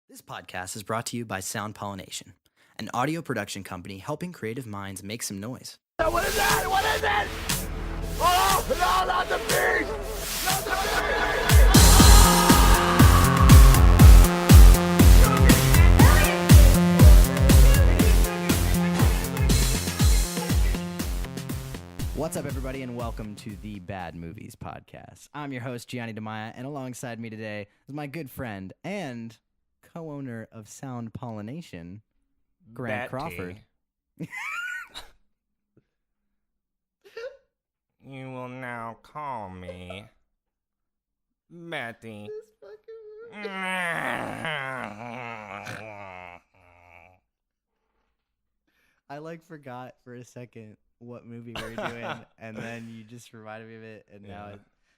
This podcast is brought to you by Pollination, an audio production company helping creative minds make some noise. What is that? What is it? Oh, no, not the beast! Not the beast! What's up, everybody, and welcome to the Bad Movies Podcast. I'm your host, Gianni DeMaia, and alongside me today is my good friend and co-owner of Sound Pollination, Grant Crawford. You will now call me Betty. I forgot for a second what movie we were doing, and then you just reminded me of it, and now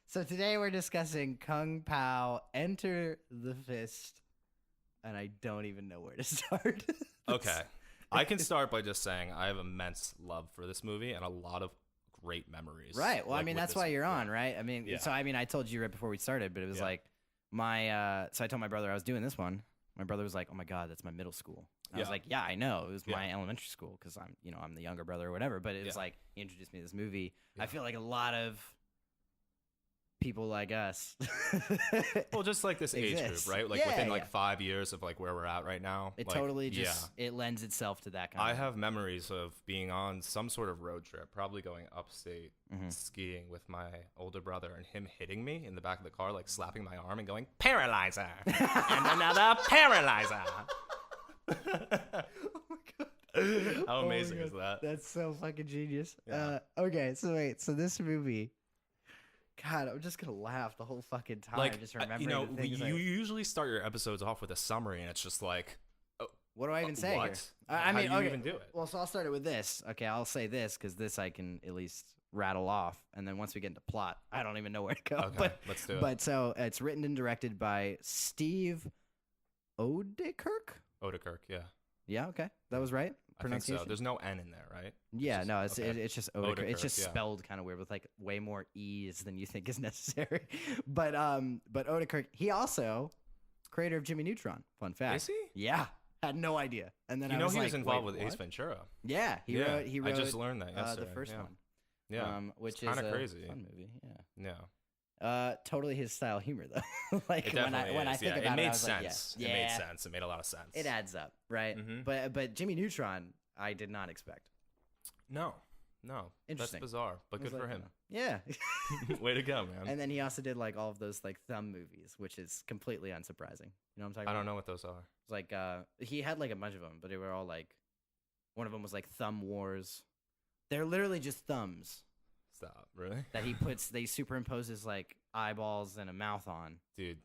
So today we're discussing Kung Pao, Enter the Fist, and I don't even know where to start. Okay. I can start by just saying I have immense love for this movie and a lot of great memories. Right. Well, I mean, that's why you're on, right? I mean, Yeah. so I told you right before we started, but it was like so I told my brother I was doing this one. My brother was like, "Oh my God, that's my middle school." I was like, "Yeah, I know. It was my elementary school because I'm the younger brother or whatever." But it was like he introduced me to this movie. I feel like a lot of people like us, well, just like this age group, right? Like within 5 years of like where we're at right now. It like, totally just it lends itself to that kind I of. have memories of being on some sort of road trip, probably going upstate skiing with my older brother, and him hitting me in the back of the car, like slapping my arm and going, "Paralyzer!" and another paralyzer. Oh my God. How amazing is that? That's so fucking genius. Yeah. Okay, so wait, so this movie, God, I'm just gonna laugh the whole fucking time. Like, just remembering the things. you usually start your episodes off with a summary, and it's just like, what do I even say what? here? How do you even do it? Well, so I'll start it with this. Okay, I'll say this because this I can at least rattle off, and then once we get into plot, I don't even know where to go. Okay, but let's do it. But so it's written and directed by Steve Odekirk. Odekirk, yeah. Yeah, okay, that was right. I think so. There's no N in there, right? Yeah, no, it's just Odekirk. It's just yeah. spelled kind of weird with like way more E's than you think is necessary. But Odekirk, he also creator of Jimmy Neutron. Fun fact. Is he? Yeah, had no idea. And then he was was involved wait, with Ace Ventura. Yeah, he wrote. I just learned that yesterday. The first one. Yeah, which it's is a crazy. fun movie. Yeah. Yeah. Totally his style humor though. Like It when definitely I is. think Yeah, about it made I was sense. like, It made sense. It made a lot of sense. It adds up, right? Mhm. But Jimmy Neutron, I did not expect. No. Interesting. That's bizarre, but good for him. Yeah. Way to go, man. And then he also did like all of those like thumb movies, which is completely unsurprising. You know what I'm talking about? I don't know what those are. It's like he had like a bunch of them, but they were all like one of them was like Thumb Wars. They're literally just thumbs Stop. Really? that they superimposes like eyeballs and a mouth on. Dude,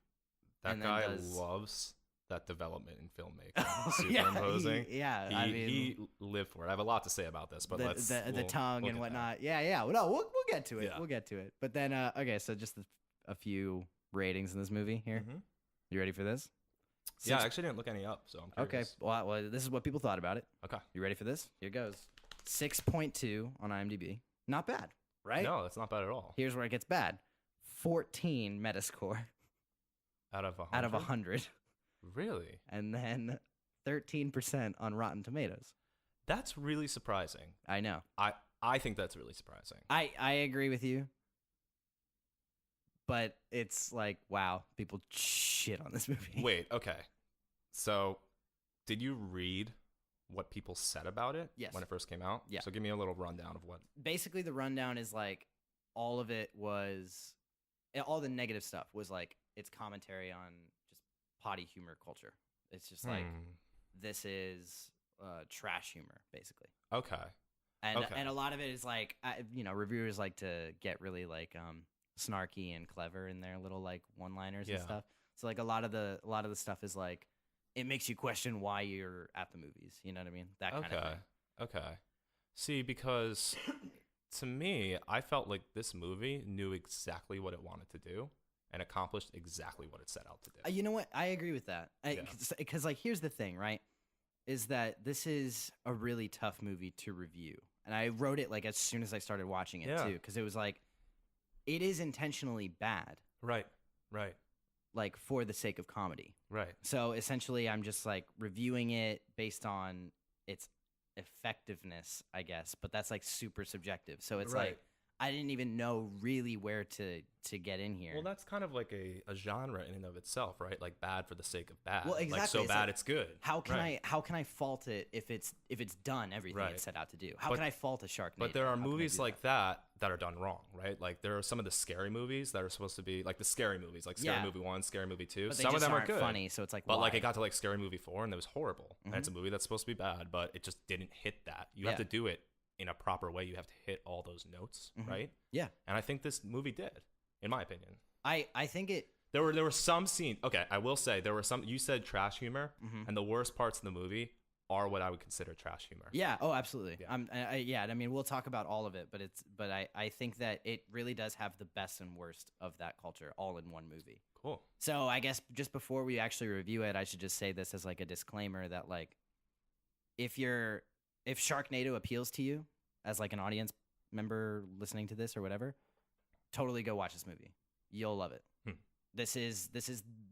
that And then guy does- loves that development in filmmaking. Yeah, Superimposing. he lived for it. I have a lot to say about this, but the tongue we'll and get whatnot. Yeah. Well, no, we'll get to it. Yeah. We'll get to it. But then okay, so just a few ratings in this movie here. Mhm. You ready for this? Yeah, I actually didn't look any up, so I'm Okay. curious. Well, this is what people thought about it. Okay. You ready for this? Here goes. 6.2 on IMDb. Not bad, right? No, that's not bad at all. Here's where it gets bad. 14 Metascore Out of 100? out of 100. Really? And then 13% on Rotten Tomatoes. That's really surprising. I know. I think that's really surprising. I agree with you. But it's like, wow, people shit on this movie. Wait, okay. So, did you read what people said about it Yes. when it first came out? Yeah. So give me a little rundown of what. Basically, the rundown is like all of it was, all the negative stuff was like it's commentary on just potty humor culture. It's just like this is trash humor, basically. Okay. And a lot of it is like, reviewers like to get really like snarky and clever in their little like one-liners and stuff. So like a lot of the stuff is like it makes you question why you're at the movies. You know what I mean? That kind of thing. Okay. See, because to me, I felt like this movie knew exactly what it wanted to do and accomplished exactly what it set out to do. You know what? I agree with that. Because like here's the thing, right? Is that this is a really tough movie to review. And I wrote it like as soon as I started watching it too, because it was like it is intentionally bad. Right. like for the sake of comedy. Right. So essentially, I'm just like reviewing it based on its effectiveness, I guess. But that's like super subjective. So it's like I didn't even know really where to get in here. Well, that's kind of like a genre in and of itself, right? Like bad for the sake of bad. Well, exactly. Like so it's bad like, it's good. How can I fault it if it's done everything it's set out to do? How can I fault a Sharknado? But there are movies like that are done wrong, right? Like there are some of the scary movies that are supposed to be like the scary movies, like Scary Movie 1, Scary Movie 2. But some of them are good, funny. So it's like, but why? like it got to like Scary Movie 4 and it was horrible. And it's a movie that's supposed to be bad, but it just didn't hit that. You have to do it in a proper way. You have to hit all those notes, right? Yeah. And I think this movie did, in my opinion. I think it. There were some scenes. Okay, I will say there were some. You said trash humor, and the worst parts of the movie are what I would consider trash humor. Yeah. Oh, absolutely. Yeah. I mean, we'll talk about all of it, but I think that it really does have the best and worst of that culture all in one movie. Cool. So I guess just before we actually review it, I should just say this as like a disclaimer that like if Sharknado appeals to you as like an audience member listening to this or whatever, totally go watch this movie. You'll love it. This is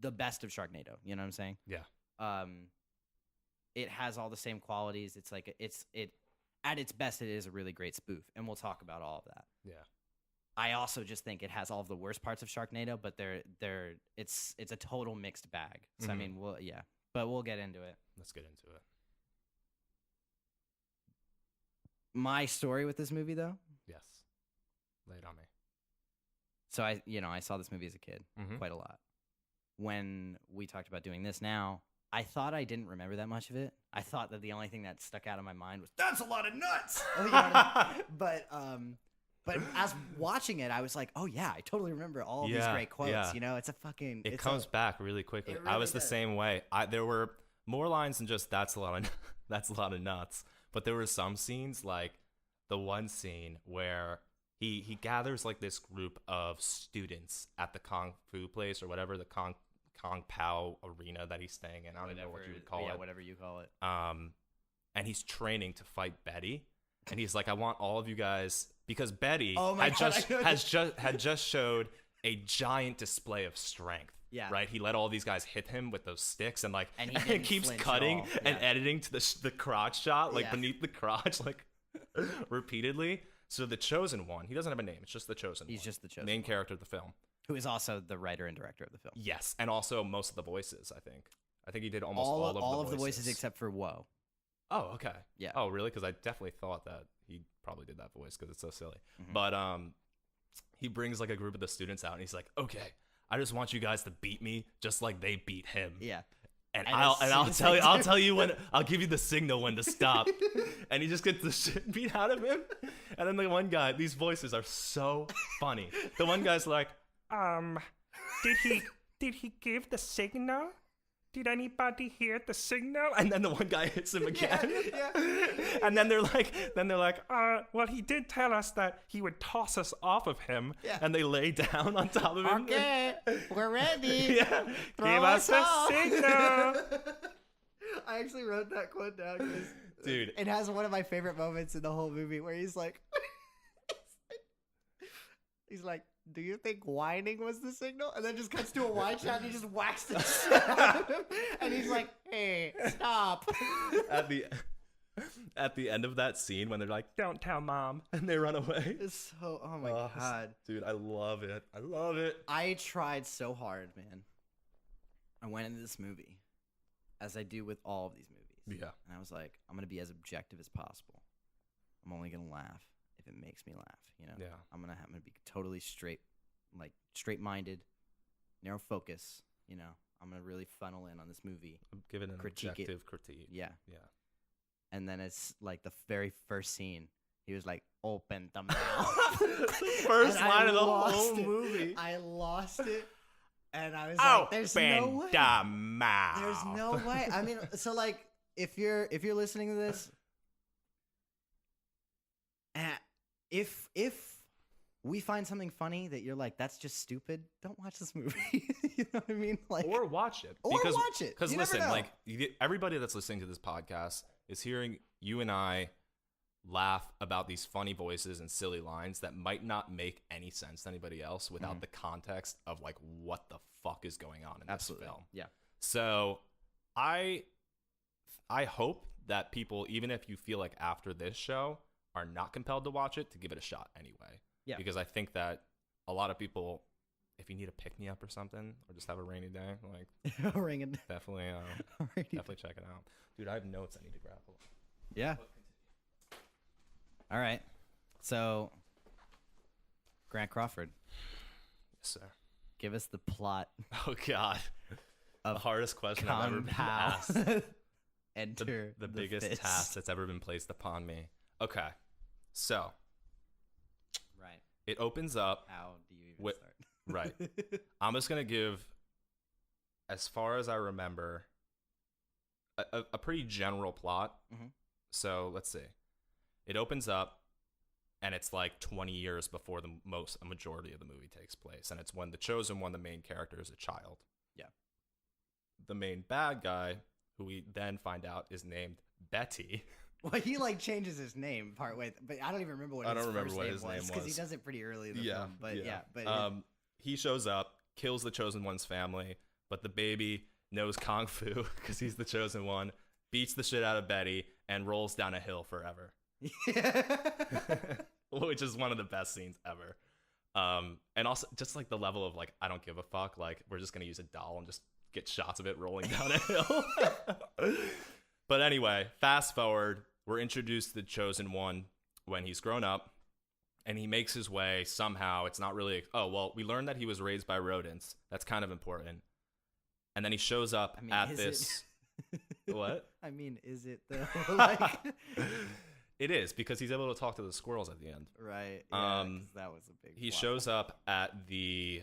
the best of Sharknado. You know what I'm saying? Yeah. It has all the same qualities. It's like it at its best, it is a really great spoof, and we'll talk about all of that. Yeah. I also just think it has all of the worst parts of Sharknado, but it's a total mixed bag. So I mean, but we'll get into it. Let's get into it. My story with this movie, though. Yes. Lay it on me. So I saw this movie as a kid quite a lot. When we talked about doing this now, I thought I didn't remember that much of it. I thought that the only thing that stuck out in my mind was that's a lot of nuts. But as watching it, I was like, oh yeah, I totally remember all these great quotes. Yeah. You know, it comes back really quickly. Really I was the does. same way. There were more lines than just that's a lot of nuts. But there were some scenes, like the one scene where he gathers like this group of students at the Kung Fu place or whatever, the Kung Pao arena that he's staying in. I don't know what you would call it. Yeah, whatever you call it. And he's training to fight Betty. And he's like, I want all of you guys, because Betty had just showed a giant display of strength. Yeah. Right. He let all these guys hit him with those sticks, and like, and he and keeps cutting and editing to the crotch shot, like beneath the crotch, like repeatedly. So the Chosen One, he doesn't have a name. It's just the Chosen One. He's just the Chosen main one. character of the film. Who is also the writer and director of the film. Yes, and also most of the voices. I think he did almost all of the voices except for Woe. Oh, okay. Yeah. Oh, really? Because I definitely thought that he probably did that voice because it's so silly. But he brings like a group of the students out, and he's like, "Okay, I just want you guys to beat me just like they beat him." Yeah. And I'll tell you when I'll give you the signal when to stop. And he just gets the shit beat out of him. And then the one guy, these voices are so funny. The one guy's like, did he give the signal? Did anybody hear the signal? And then the one guy hits him again. Yeah. And then they're like, well, he did tell us that he would toss us off of him. Yeah. And they lay down on top of him. Okay, we're ready. Yeah. Give us a signal. I actually wrote that quote down because dude, it has one of my favorite moments in the whole movie where he's like, do you think whining was the signal? And then just cuts to a wide shot and he just whacks the shit out of him. And he's like, hey, stop. At the end of that scene when they're like, don't tell mom, and they run away. It's so, oh my God. Dude, I love it. I love it. I tried so hard, man. I went into this movie, as I do with all of these movies. Yeah. And I was like, I'm going to be as objective as possible. I'm only going to laugh if it makes me laugh, you know? Yeah. I'm gonna be totally straight-minded, narrow focus, you know? I'm going to really funnel in on this movie. Give it an objective critique. Yeah. Yeah. And then it's like the very first scene, he was like, open the mouth. First line of the whole movie. I lost it. And I was like, there's no way. The mouth. There's no way. I mean, so like, if you're listening to this, if we find something funny that you're like, that's just stupid, don't watch this movie. You know what I mean? Like, or watch it. Because listen, like everybody that's listening to this podcast is hearing you and I laugh about these funny voices and silly lines that might not make any sense to anybody else without the context of like what the fuck is going on in this film. Yeah. So I hope that people, even if you feel like after this show are not compelled to watch it, to give it a shot anyway. Yeah. Because I think that a lot of people, if you need a pick me up or something, or just have a rainy day, like Ringing. definitely check it out. Dude, I have notes I need to grab. Hold on. Yeah. All right. So, Grant Crawford, Yes, sir. give us the plot Oh God, the hardest question I've ever been asked. Enter The biggest fist. task that's ever been placed upon me. Okay, so Right. it opens up. How do you even Wait, start? Right. I'm just gonna give, as far as I remember, a pretty general plot. Mhm. So let's see. It opens up, and it's like 20 years before a majority of the movie takes place, and it's when the chosen one, the main character, is a child. Yeah. The main bad guy, who we then find out is named Betty. Well, he like changes his name partway, but I don't even remember what his first name was because he does it pretty early in the film. But He shows up, kills the chosen one's family, but the baby knows kung fu because he's the chosen one, beats the shit out of Betty, and rolls down a hill forever. Which is one of the best scenes ever. And also just like the level of like, I don't give a fuck, like we're just gonna use a doll and just get shots of it rolling down a hill. But anyway, fast forward, we're introduced to the chosen one when he's grown up, and he makes his way somehow. It's not really, we learned that he was raised by rodents. That's kind of important. And then he shows up at this. What? I mean, is it though? Like, it is, because he's able to talk to the squirrels at the end. right. Yeah, 'cause that was a big. He plot. shows up at the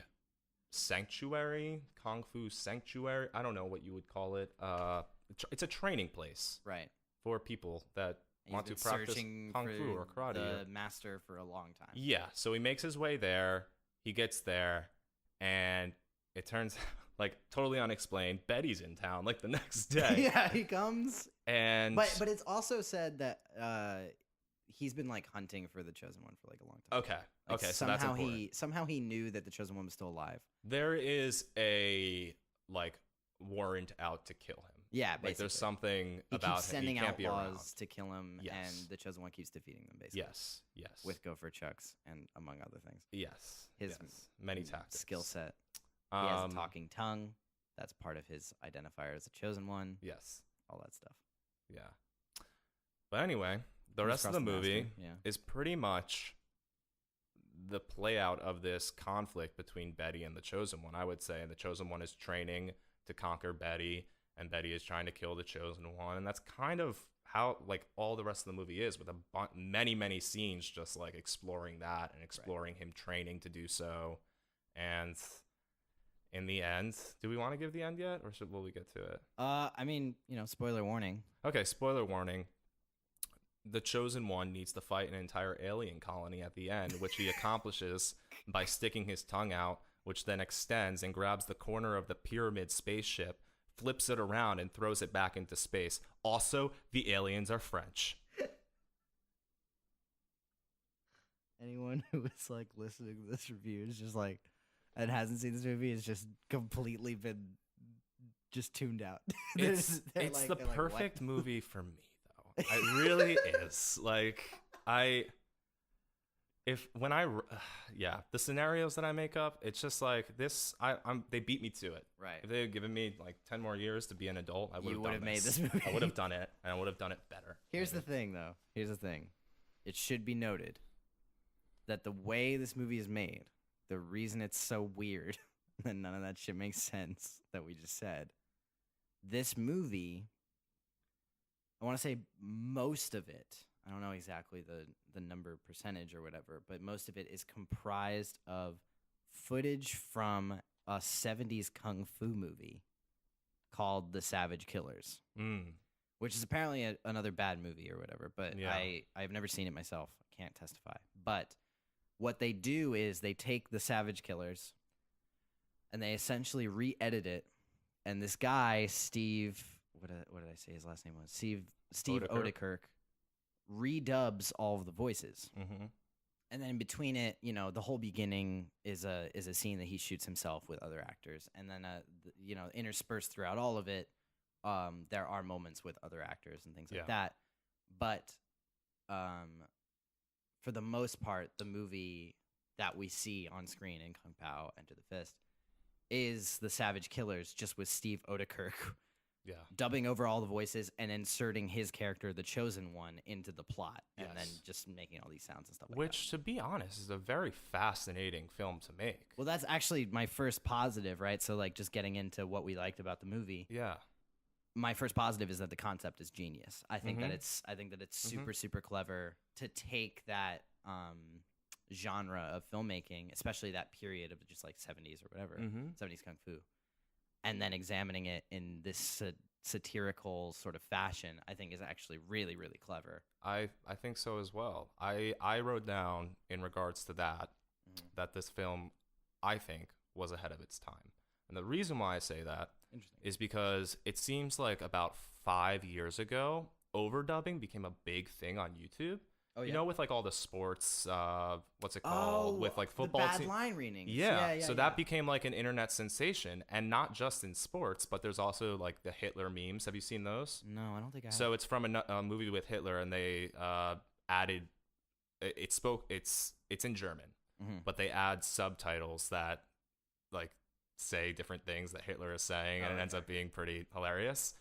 sanctuary, Kung Fu sanctuary. I don't know what you would call it. It's a training place Right. for people that And want to he's been practice searching Kung for Fu or karate. the master for a long time. Yeah, so he makes his way there. He gets there, and it turns like totally unexplained. Betty's in town like the next day. Yeah, he comes. And But it's also said that he's been like hunting for the chosen one for like a long time. okay, Like, okay, so that's important. somehow he knew that the chosen one was still alive. There is a like warrant out to kill him. Yeah, Like there's basically. something He about keeps him. He sending can't be around. outlaws to kill him, Yes. and the chosen one keeps defeating them. Basically, Yes, yes. with Gopher Chucks and among other things. yes, His yes. Many tactics. skill set. He has a talking tongue. That's part of his identifier as a chosen one. Yes, All that stuff. yeah. But anyway, the Comes rest of across the movie master, yeah. is pretty much the play out of this conflict between Betty and the chosen one, I would say. And the chosen one is training to conquer Betty, and Betty is trying to kill the chosen one. And that's kind of how like all the rest of the movie is, with many scenes just like exploring that and exploring him training to do so. And in the end, do we want to give the end yet, or will we get to it? I mean, spoiler warning. Okay, spoiler warning. The chosen one needs to fight an entire alien colony at the end, which he accomplishes by sticking his tongue out, which then extends and grabs the corner of the pyramid spaceship, flips it around, and throws it back into space. Also, the aliens are French. Anyone who is like listening to this review is just like, and hasn't seen this movie, has just completely been just tuned out. It's the perfect movie for me, though. It really is. Like, the scenarios that I make up, it's just like this. They beat me to it. Right. If they had given me like 10 more years to be an adult, I would have made this movie. I would have done it, and I would have done it better. Here's the thing, though. Here's the thing. It should be noted that the way this movie is made, the reason it's so weird, and none of that shit makes sense that we just said, this movie, I want to say most of it, I don't know exactly the number percentage or whatever, but most of it is comprised of footage from a 70s kung fu movie called The Savage Killers, which is apparently another bad movie or whatever, but Yeah. I've never seen it myself. I can't testify. But what they do is they take The Savage Killers and they essentially re-edit it, and this guy, Steve, what did I say his last name was? Steve Odekirk. Odekirk redubs all of the voices. Mm-hmm. And then in between it, you know, the whole beginning is a scene that he shoots himself with other actors, and then you know, interspersed throughout all of it, there are moments with other actors and things like that. But for the most part, the movie that we see on screen in Kung Pao Enter the Fist is the Savage Killers, just with Steve Odekirk dubbing over all the voices and inserting his character, the Chosen One, into the plot, and then just making all these sounds and stuff like that. Which, to be honest, is a very fascinating film to make. Well, that's actually my first positive, right? So, like, just getting into what we liked about the movie. Yeah. My first positive is that the concept is genius. I think that it's super, super clever to take that genre of filmmaking, especially that period of just like 70s or whatever, 70s Kung Fu, and then examining it in this satirical sort of fashion, I think is actually really, really clever. I think so as well. I wrote down in regards to that, that this film, I think, was ahead of its time. And the reason why I say that is because it seems like about 5 years ago, overdubbing became a big thing on YouTube. Oh, yeah. You know, with like all the sports, what's it called? With like football. The bad line readings. Yeah. So that became like an internet sensation, and not just in sports, but there's also like the Hitler memes. Have you seen those? No, I don't think I have. So it's from a movie with Hitler, and they added, it's in German, but they add subtitles that like say different things that Hitler is saying, and it ends up being pretty hilarious.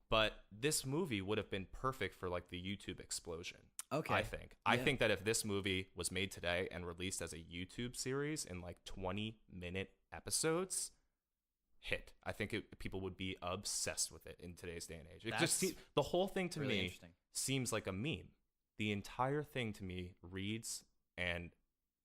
But this movie would have been perfect for like the YouTube explosion. Okay. I think that if this movie was made today and released as a YouTube series in like 20-minute episodes, hit. I think people would be obsessed with it in today's day and age. The whole thing to me seems like a meme. The entire thing to me reads and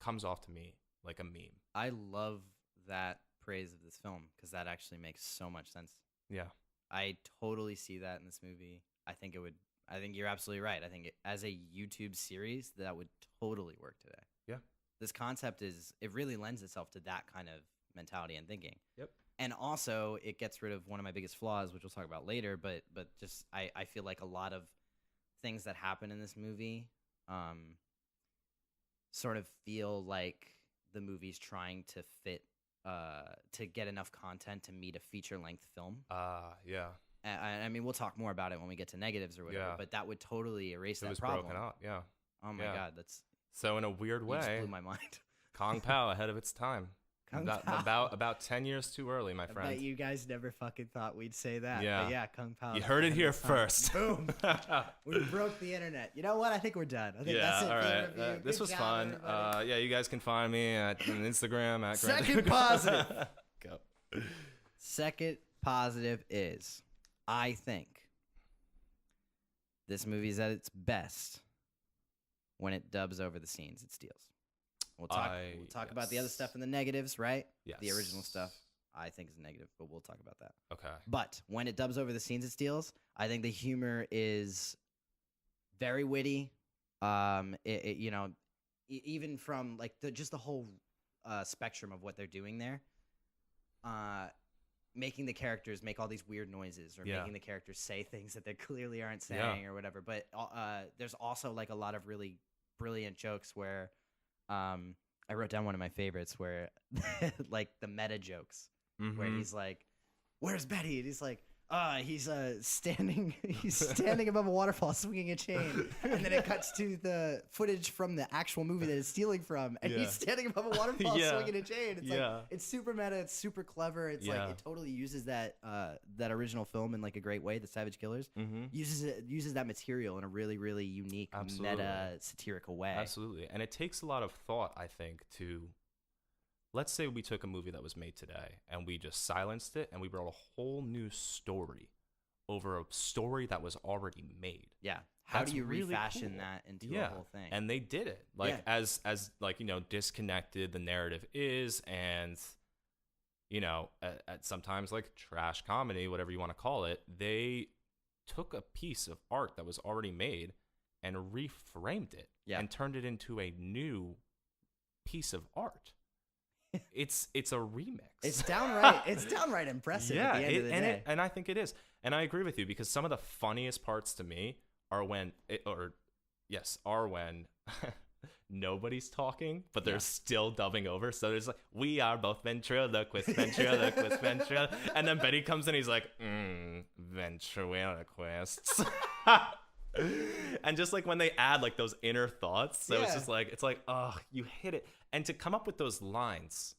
comes off to me like a meme. I love that praise of this film because that actually makes so much sense. Yeah. I totally see that in this movie. I think you're absolutely right. I think as a YouTube series, that would totally work today. Yeah. This concept it really lends itself to that kind of mentality and thinking. Yep. And also, it gets rid of one of my biggest flaws, which we'll talk about later, but just I feel like a lot of things that happen in this movie sort of feel like the movie's trying to fit to get enough content to meet a feature-length film. Yeah. I mean, we'll talk more about it when we get to negatives or whatever, but that would totally erase that problem. It was broken up, yeah. Oh my God, that's... So in a weird way... You just blew my mind. Kung Pao ahead of its time. About 10 years too early, my friend. I bet you guys never fucking thought we'd say that. Yeah. But yeah, Kung Pao. You heard it here first. Boom. We broke the internet. You know what? I think we're done. I think that's it. All right. This was fun. Yeah, you guys can find me on Instagram at Second positive. Go. Second positive is, I think this movie is at its best when it dubs over the scenes it steals. We'll talk about the other stuff in the negatives, right? Yes. The original stuff, I think, is negative, but we'll talk about that. Okay. But when it dubs over the scenes it steals, I think the humor is very witty. You know, even from like just the whole spectrum of what they're doing there. Making the characters make all these weird noises, or making the characters say things that they clearly aren't saying, or whatever. But there's also like a lot of really brilliant jokes where. I wrote down one of my favorites where, like the meta jokes, where he's like, "Where's Betty?" And he's like, he's standing above a waterfall swinging a chain," and then it cuts to the footage from the actual movie that it's stealing from, and he's standing above a waterfall swinging a chain. It's like it's super meta, it's super clever. It's like it totally uses that original film in like a great way. The Savage Killers uses that material in a really, really unique meta satirical way. Absolutely, and it takes a lot of thought, I think, to. Let's say we took a movie that was made today and we just silenced it and we wrote a whole new story over a story that was already made. Yeah. How do you refashion that into a whole thing? And they did it. Like as like, you know, disconnected the narrative is, and you know, at sometimes like trash comedy, whatever you want to call it, they took a piece of art that was already made and reframed it and turned it into a new piece of art. It's a remix. It's downright impressive at the end of the day. And I think it is. And I agree with you, because some of the funniest parts to me are when yes, are when nobody's talking, but they're still dubbing over. So there's like, we are both ventriloquists, and then Betty comes in, he's like, ventriloquists. And just like when they add like those inner thoughts, so it's just like, oh, you hit it. And to come up with those lines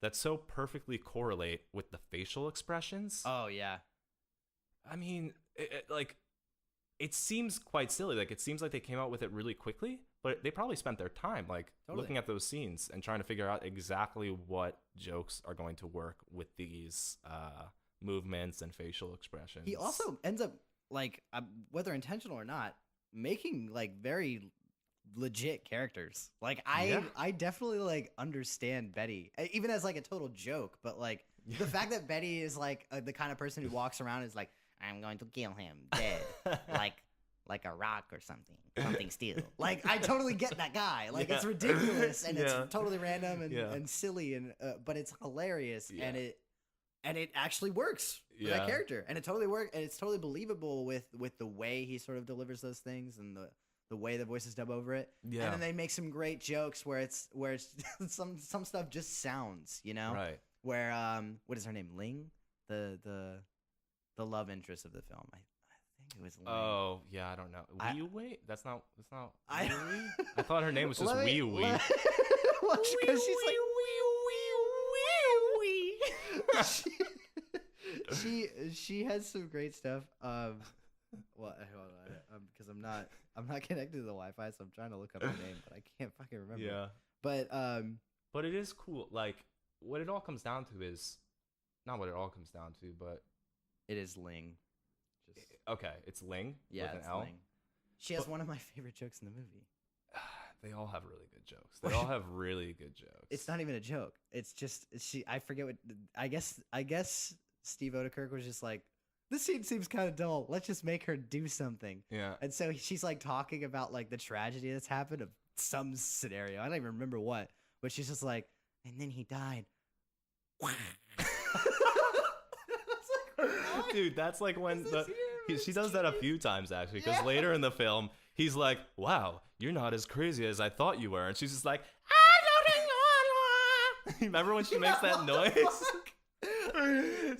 that so perfectly correlate with the facial expressions. Oh yeah. I mean, it seems quite silly. Like, it seems like they came out with it really quickly, but they probably spent their time looking at those scenes and trying to figure out exactly what jokes are going to work with these movements and facial expressions. He also ends up, like, whether intentional or not, making like very legit characters. Like, I definitely like understand Betty, even as like a total joke, but like the fact that Betty is like the kind of person who walks around is like, I'm going to kill him dead, like a rock or something steel. Like, I totally get that guy. Like, it's ridiculous and it's totally random and silly but it's hilarious and it actually works for that character, and it totally works, and it's totally believable with the way he sort of delivers those things and the way the voices dub over it. Yeah, and then they make some great jokes where it's some stuff just sounds, you know, right? Where what is her name? Ling, the love interest of the film. I think it was Ling. Oh yeah, I don't know. Wee. That's not. I thought her name was just Wee Wee. Because she's like she has some great stuff. Well, hold on, because I'm not connected to the Wi-Fi, so I'm trying to look up her name, but I can't fucking remember. Yeah. But it is cool. Like, what it all comes down to is not what it all comes down to, but it is Ling. Okay, it's Ling. Yeah, with an it's L. Ling. She has one of my favorite jokes in the movie. They all have really good jokes. They all have really good jokes. It's not even a joke. It's just I forget what. I guess Steve Odekirk was just like, this scene seems kind of dull. Let's just make her do something. Yeah. And so she's like talking about like the tragedy that's happened of some scenario. I don't even remember what, but she's just like, and then he died. Dude, that's like when she does that a few times actually, because later in the film he's like, wow, you're not as crazy as I thought you were, and she's just like, remember when she makes that noise?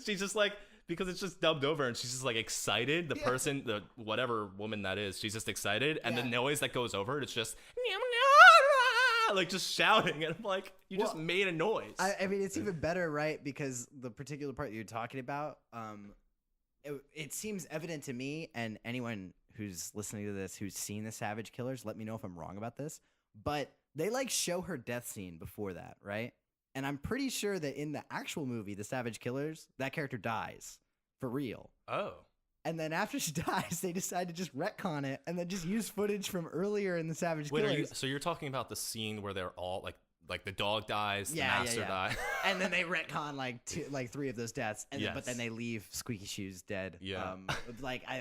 She's just like, because it's just dubbed over, and she's just like excited. The person, the whatever woman that is, she's just excited, and the noise that goes over it, it's just like just shouting, and I'm like, you just made a noise. I mean, it's even better, right? Because the particular part you're talking about, it seems evident to me, and anyone who's listening to this who's seen the Savage Killers, let me know if I'm wrong about this, but they like show her death scene before that, right? And I'm pretty sure that in the actual movie, The Savage Killers, that character dies for real. Oh. And then after she dies, they decide to just retcon it and then just use footage from earlier in The Savage Killers. So you're talking about the scene where they're all like the dog dies, the master dies. And then they retcon like three of those deaths, and but then they leave Squeaky Shoes dead. Yeah.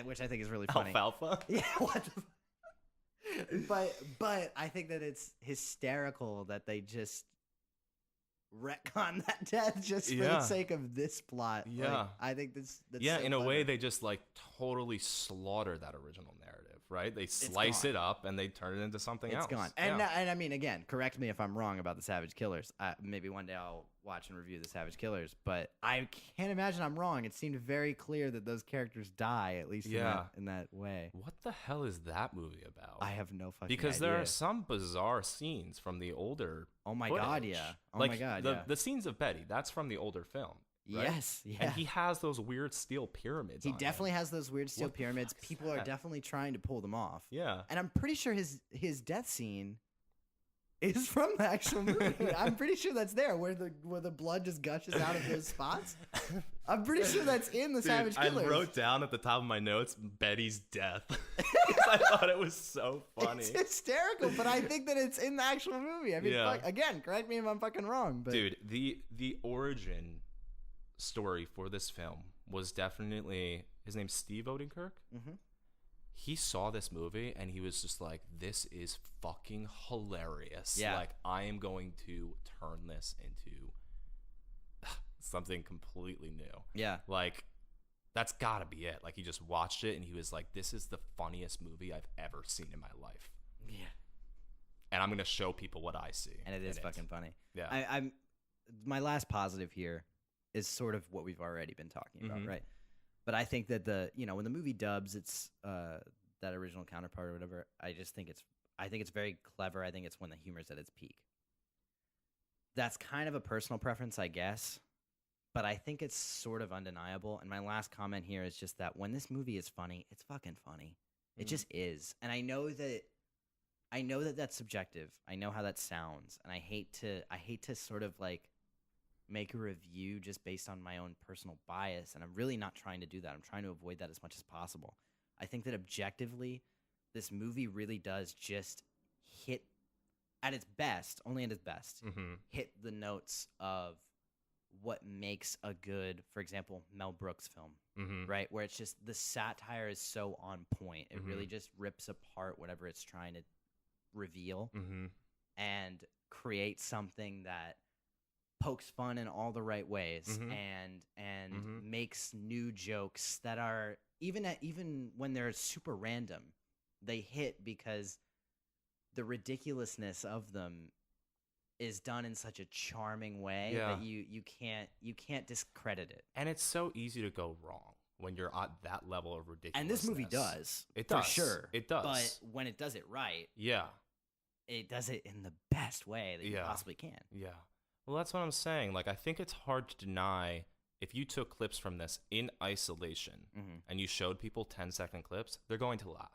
Which I think is really funny. Alfalfa? Yeah. What but I think that it's hysterical that they just retcon that death just for the sake of this plot. Yeah. Like, I think that's so in a clever. way they just like totally slaughter that original narrative, right? They slice it up and they turn it into something else. It's gone. And I mean, again, correct me if I'm wrong about the Savage Killers. Maybe one day I'll watch and review the Savage Killers, but I can't imagine I'm wrong. It seemed very clear that those characters die, at least in that way. What the hell is that movie about? I have no fucking Because idea. there are some bizarre scenes from the older God, yeah. Oh my God, yeah. The scenes of Betty, that's from the older film. Right? Yes, yeah. And he has those weird steel pyramids. He definitely has those weird steel pyramids. People are definitely trying to pull them off. Yeah. And I'm pretty sure his death scene is from the actual movie. I'm pretty sure that's there, where the blood just gushes out of those spots. I'm pretty sure that's in the Savage Killers. I wrote down at the top of my notes Betty's death. I thought it was so funny. It's hysterical, but I think that it's in the actual movie. I mean, again, correct me if I'm fucking wrong. But dude, the origin story for this film was definitely, his name's Steve Odenkirk. Mm-hmm. He saw this movie and he was just like, this is fucking hilarious. Yeah. Like, I am going to turn this into something completely new. Yeah. Like, That's gotta be it. Like, he just watched it and he was like, this is the funniest movie I've ever seen in my life. Yeah. And I'm gonna show people what I see. And it is fucking funny. Yeah. I'm my last positive here is sort of what we've already been talking about, right? But I think that when the movie dubs its that original counterpart or whatever, I think it's very clever. I think it's when the humor's at its peak. That's kind of a personal preference, I guess, but I think it's sort of undeniable. And my last comment here is just that when this movie is funny, it's fucking funny. It just is. And I know that that's subjective. I know how that sounds, and I hate to sort of like make a review just based on my own personal bias, and I'm really not trying to do that. I'm trying to avoid that as much as possible. I think that objectively, this movie really does just hit at its best, only at its best, hit the notes of what makes a good, for example, Mel Brooks film, right? Where it's just the satire is so on point. It really just rips apart whatever it's trying to reveal and create something that pokes fun in all the right ways and makes new jokes that are even when they're super random, they hit because the ridiculousness of them is done in such a charming way that you can't discredit it. And it's so easy to go wrong when you're at that level of ridiculousness. And this movie does. It does. For sure. It does. But when it does it right, it does it in the best way that you possibly can. Yeah. Well, that's what I'm saying. Like, I think it's hard to deny if you took clips from this in isolation and you showed people 10-second clips, they're going to laugh.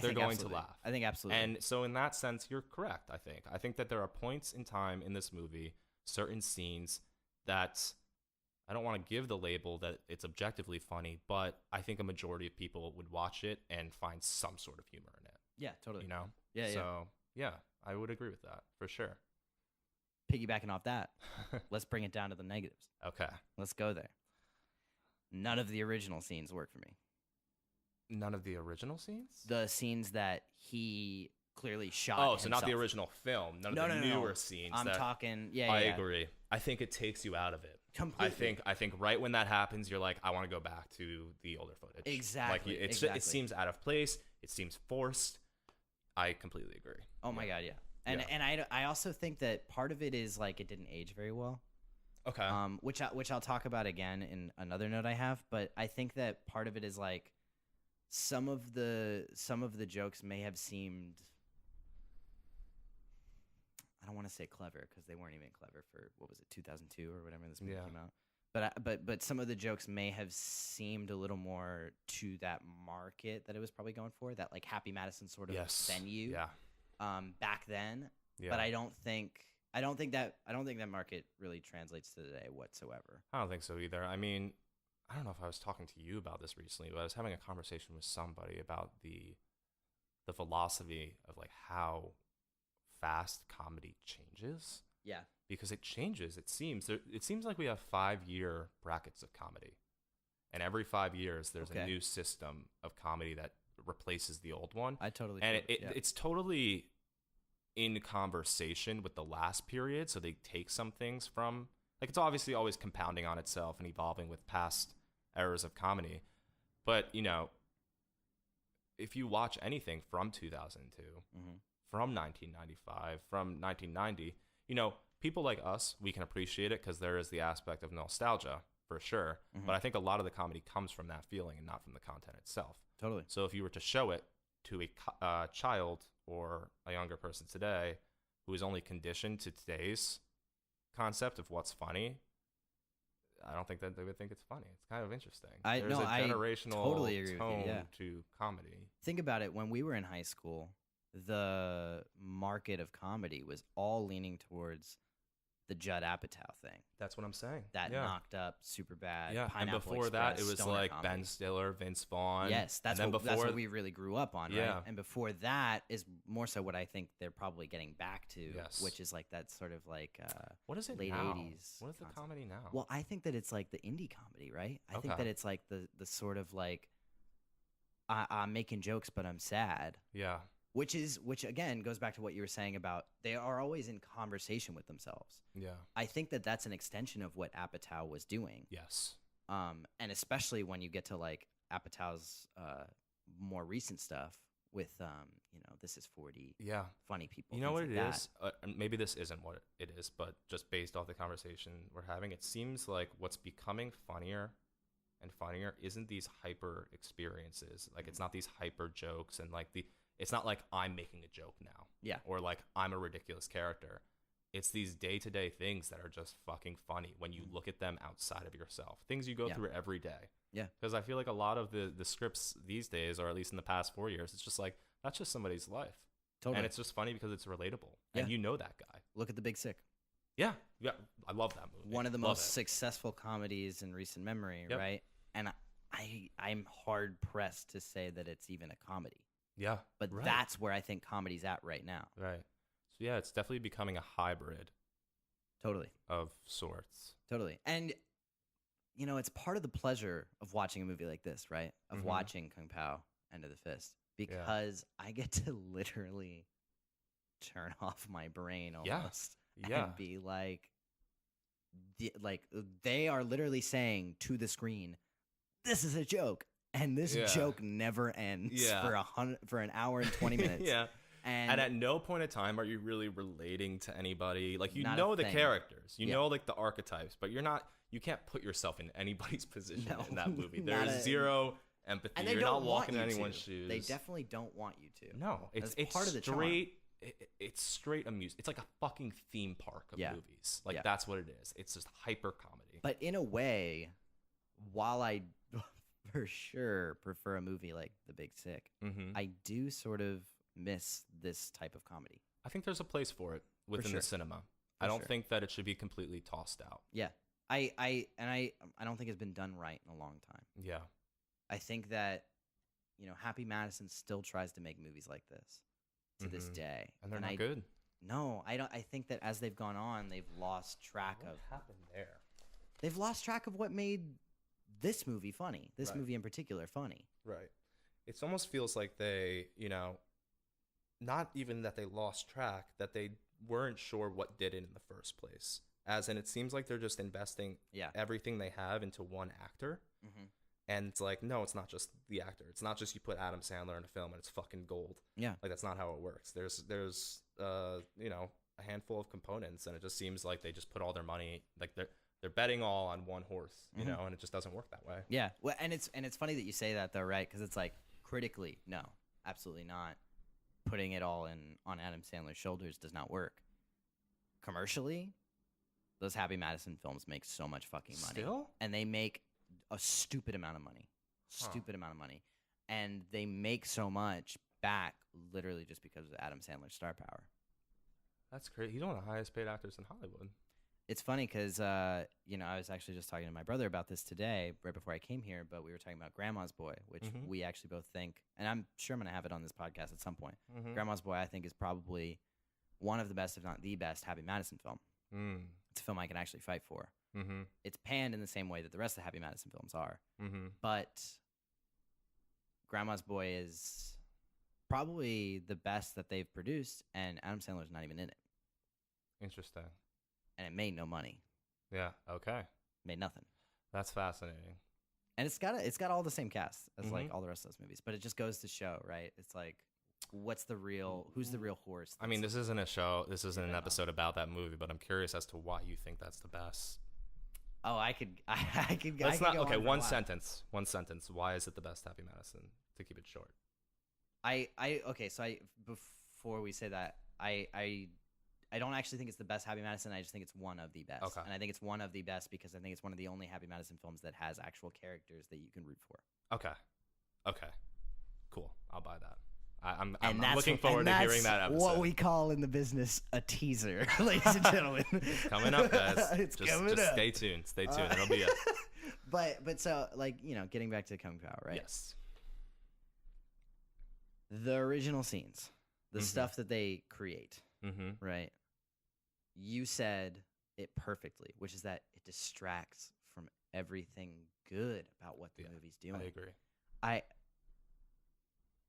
They're going to laugh. I think absolutely. And so in that sense, you're correct, I think. I think that there are points in time in this movie, certain scenes that I don't want to give the label that it's objectively funny, but I think a majority of people would watch it and find some sort of humor in it. Yeah, totally. You know? Yeah, so, yeah, I would agree with that for sure. Piggybacking off that, let's bring it down to the negatives. Okay. Let's go there. None of the original scenes work for me. None of the original scenes? The scenes that he clearly shot. Oh, himself. so not the original film. None of the newer scenes. I'm talking. I agree. I think it takes you out of it. Completely. I think right when that happens, you're like, I want to go back to the older footage. Exactly. Like it seems out of place. It seems forced. I completely agree. Oh my god, yeah. And I also think that part of it is like it didn't age very well. Okay. Which I'll talk about again in another note I have, but I think that part of it is like some of the jokes may have seemed, I don't want to say clever because they weren't even clever for, what was it, 2002 or whatever this movie came out. But some of the jokes may have seemed a little more to that market that it was probably going for, that like Happy Madison sort of venue. Yeah. Back then. Yeah. But I don't think that market really translates to today whatsoever. I don't think so either. I mean, I don't know if I was talking to you about this recently, but I was having a conversation with somebody about the philosophy of like how fast comedy changes. Yeah. Because it changes. It seems like we have 5-year brackets of comedy, and every 5 years there's a new system of comedy that replaces the old one. I totally. And it's totally in conversation with the last period. So they take some things from, like, it's obviously always compounding on itself and evolving with past eras of comedy. But, you know, if you watch anything from 2002, from 1995, from 1990, you know, people like us, we can appreciate it because there is the aspect of nostalgia for sure. But I think a lot of the comedy comes from that feeling and not from the content itself. Totally. So if you were to show it to a child or a younger person today who is only conditioned to today's concept of what's funny, I don't think that they would think it's funny. It's kind of interesting. There's a generational totally agree tone with you, to comedy. Think about it. When we were in high school, the market of comedy was all leaning towards the Judd Apatow thing. That's what I'm saying. That knocked up super bad. Yeah, and before that, it was like comedy. Ben Stiller, Vince Vaughn. Yes, that's what we really grew up on, right? And before that is more so what I think they're probably getting back to, which is like that sort of like what is it late now? 80s. What is the comedy now? Well, I think that it's like the indie comedy, right? I think that it's like the sort of like I'm making jokes, but I'm sad. Yeah. Which again goes back to what you were saying about they are always in conversation with themselves. Yeah. I think that that's an extension of what Apatow was doing. Yes. And especially when you get to like Apatow's more recent stuff with This Is 40, Yeah. funny people. You know what things it like is? Maybe this isn't what it is, but just based off the conversation we're having, it seems like what's becoming funnier and funnier isn't these hyper experiences. Like, it's not these hyper jokes and like it's not like I'm making a joke now. Yeah. Or like I'm a ridiculous character. It's these day-to-day things that are just fucking funny when you look at them outside of yourself. Things you go through every day. Yeah. Because I feel like a lot of the scripts these days, or at least in the past 4 years, it's just like, that's just somebody's life. Totally. And it's just funny because it's relatable. Yeah. And you know that guy. Look at The Big Sick. Yeah. Yeah. I love that movie. One of the Love most it. successful comedies in recent memory, Yep. right? And I'm hard pressed to say that it's even a comedy. Yeah. But right. that's where I think comedy's at right now. Right. So yeah, it's definitely becoming a hybrid Totally. of sorts. Totally. And it's part of the pleasure of watching a movie like this, right? Of watching Kung Pao End of the Fist, because I get to literally turn off my brain almost and be like they are literally saying to the screen, this is a joke, and this joke never ends for an hour and 20 minutes. Yeah. And at no point in time are you really relating to anybody. Like, you Not a know the thing. characters, you Yeah. know like the archetypes, but you can't put yourself in anybody's position No. in that movie. Not There's a- zero empathy. and they You're don't not walking in want you anyone's to. shoes. They definitely don't want you to. No, it's That's part of the charm. straight. It's straight amusement. It's like a fucking theme park of movies. Like, that's what it is. It's just hyper comedy. But in a way, while I for sure prefer a movie like The Big Sick, I do sort of miss this type of comedy. I think there's a place for it within sure. the cinema. For I don't sure. think that it should be completely tossed out. Yeah. I don't think it's been done right in a long time. Yeah. I think that Happy Madison still tries to make movies like this to this day. And they're not good. No, I don't. I think that as they've gone on, they've lost track What of. happened there? They've lost track of what made this movie funny. This Right. movie in particular funny. Right. It almost feels like they, not even that they lost track, that they weren't sure what did it in the first place. As in, it seems like they're just investing everything they have into one actor. Mm-hmm. And it's like, no, it's not just the actor. It's not just you put Adam Sandler in a film and it's fucking gold. Yeah. Like, that's not how it works. There's a handful of components, and it just seems like they just put all their money, like they're betting all on one horse, and it just doesn't work that way. Yeah. Well, and it's funny that you say that though, right? Because it's like critically, no, absolutely not. Putting it all on Adam Sandler's shoulders does not work. Commercially, those Happy Madison films make so much fucking money. Still? And they make a stupid amount of money. And they make so much back literally just because of Adam Sandler's star power. That's great. He's one of the highest paid actors in Hollywood. It's funny because, I was actually just talking to my brother about this today, right before I came here, but we were talking about Grandma's Boy, which we actually both think, and I'm sure I'm going to have it on this podcast at some point. Grandma's Boy, I think, is probably one of the best, if not the best, Happy Madison film. It's a film I can actually fight for. It's panned in the same way that the rest of the Happy Madison films are. But Grandma's Boy is probably the best that they've produced, and Adam Sandler's not even in it. Interesting. And it made no money. Yeah. Okay. Made nothing. That's fascinating. And it's got all the same cast as like all the rest of those movies, but it just goes to show, right? It's like, who's the real horse? I mean, this isn't a show. This isn't an episode about that movie, but I'm curious as to why you think that's the best. Oh, I could That's not go on okay. for a One while. sentence. Why is it the best Happy Madison? To keep it short. Okay. So before we say that, I don't actually think it's the best Happy Madison. I just think it's one of the best. Okay. And I think it's one of the best because I think it's one of the only Happy Madison films that has actual characters that you can root for. Okay. Cool. I'll buy that. I'm that's looking what- forward to and hearing that that's episode. what we call in the business a teaser, ladies and gentlemen. Coming up, guys. It's just coming up. Stay tuned. Stay tuned. It'll be it. But so, like, getting back to Kung Pao, right? Yes. The original scenes, the stuff that they create, right? You said it perfectly, which is that it distracts from everything good about what the movie's doing. I agree.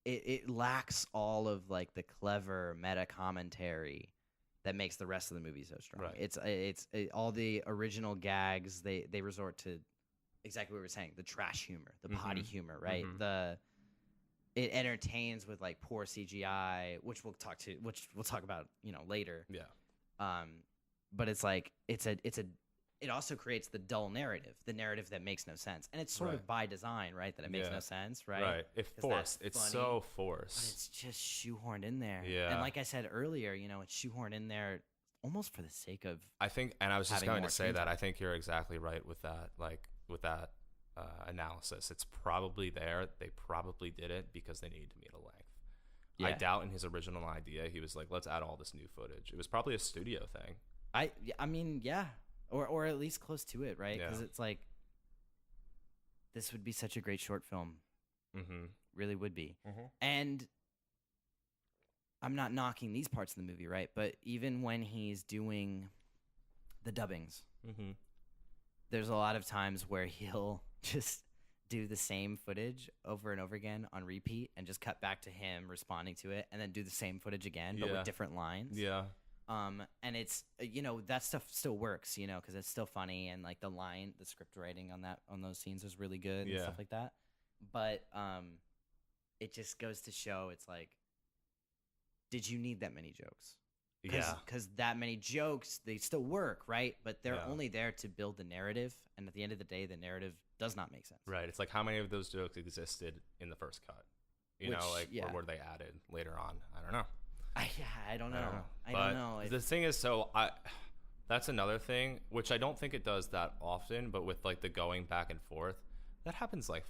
It lacks all of like the clever meta commentary that makes the rest of the movie so strong. Right. It's all the original gags they resort to exactly what we were saying, the trash humor, the potty humor, right? It entertains with like poor CGI, which we'll talk about, later. Yeah. But it's like it also creates the dull narrative, the narrative that makes no sense. And it's sort of by design, right? That it makes no sense, right? Right. It's forced. It's funny, so but forced. it's just shoehorned in there. Yeah. And like I said earlier, it's shoehorned in there almost for the sake of I think, and I was just going to say that, time. I think you're exactly right with that, analysis. It's probably there. They probably did it because they needed to meet a length. Yeah. I doubt in his original idea, he was like, let's add all this new footage. It was probably a studio thing. I mean, yeah. Or at least close to it, right? Because it's like, this would be such a great short film. Really would be. And I'm not knocking these parts of the movie, right? But even when he's doing the dubbings, there's a lot of times where he'll just do the same footage over and over again on repeat and just cut back to him responding to it and then do the same footage again, but with different lines. Yeah. And it's, that stuff still works, because it's still funny, and like the script writing on those scenes is really good and stuff like that. But it just goes to show, it's like, did you need that many jokes? Because that many jokes, they still work, right? But they're only there to build the narrative, and at the end of the day, the narrative does not make sense. Right. It's like, how many of those jokes existed in the first cut? Or were they added later on? I don't know. I don't know. I But don't know. The thing is, that's another thing, which I don't think it does that often, but with like the going back and forth, that happens like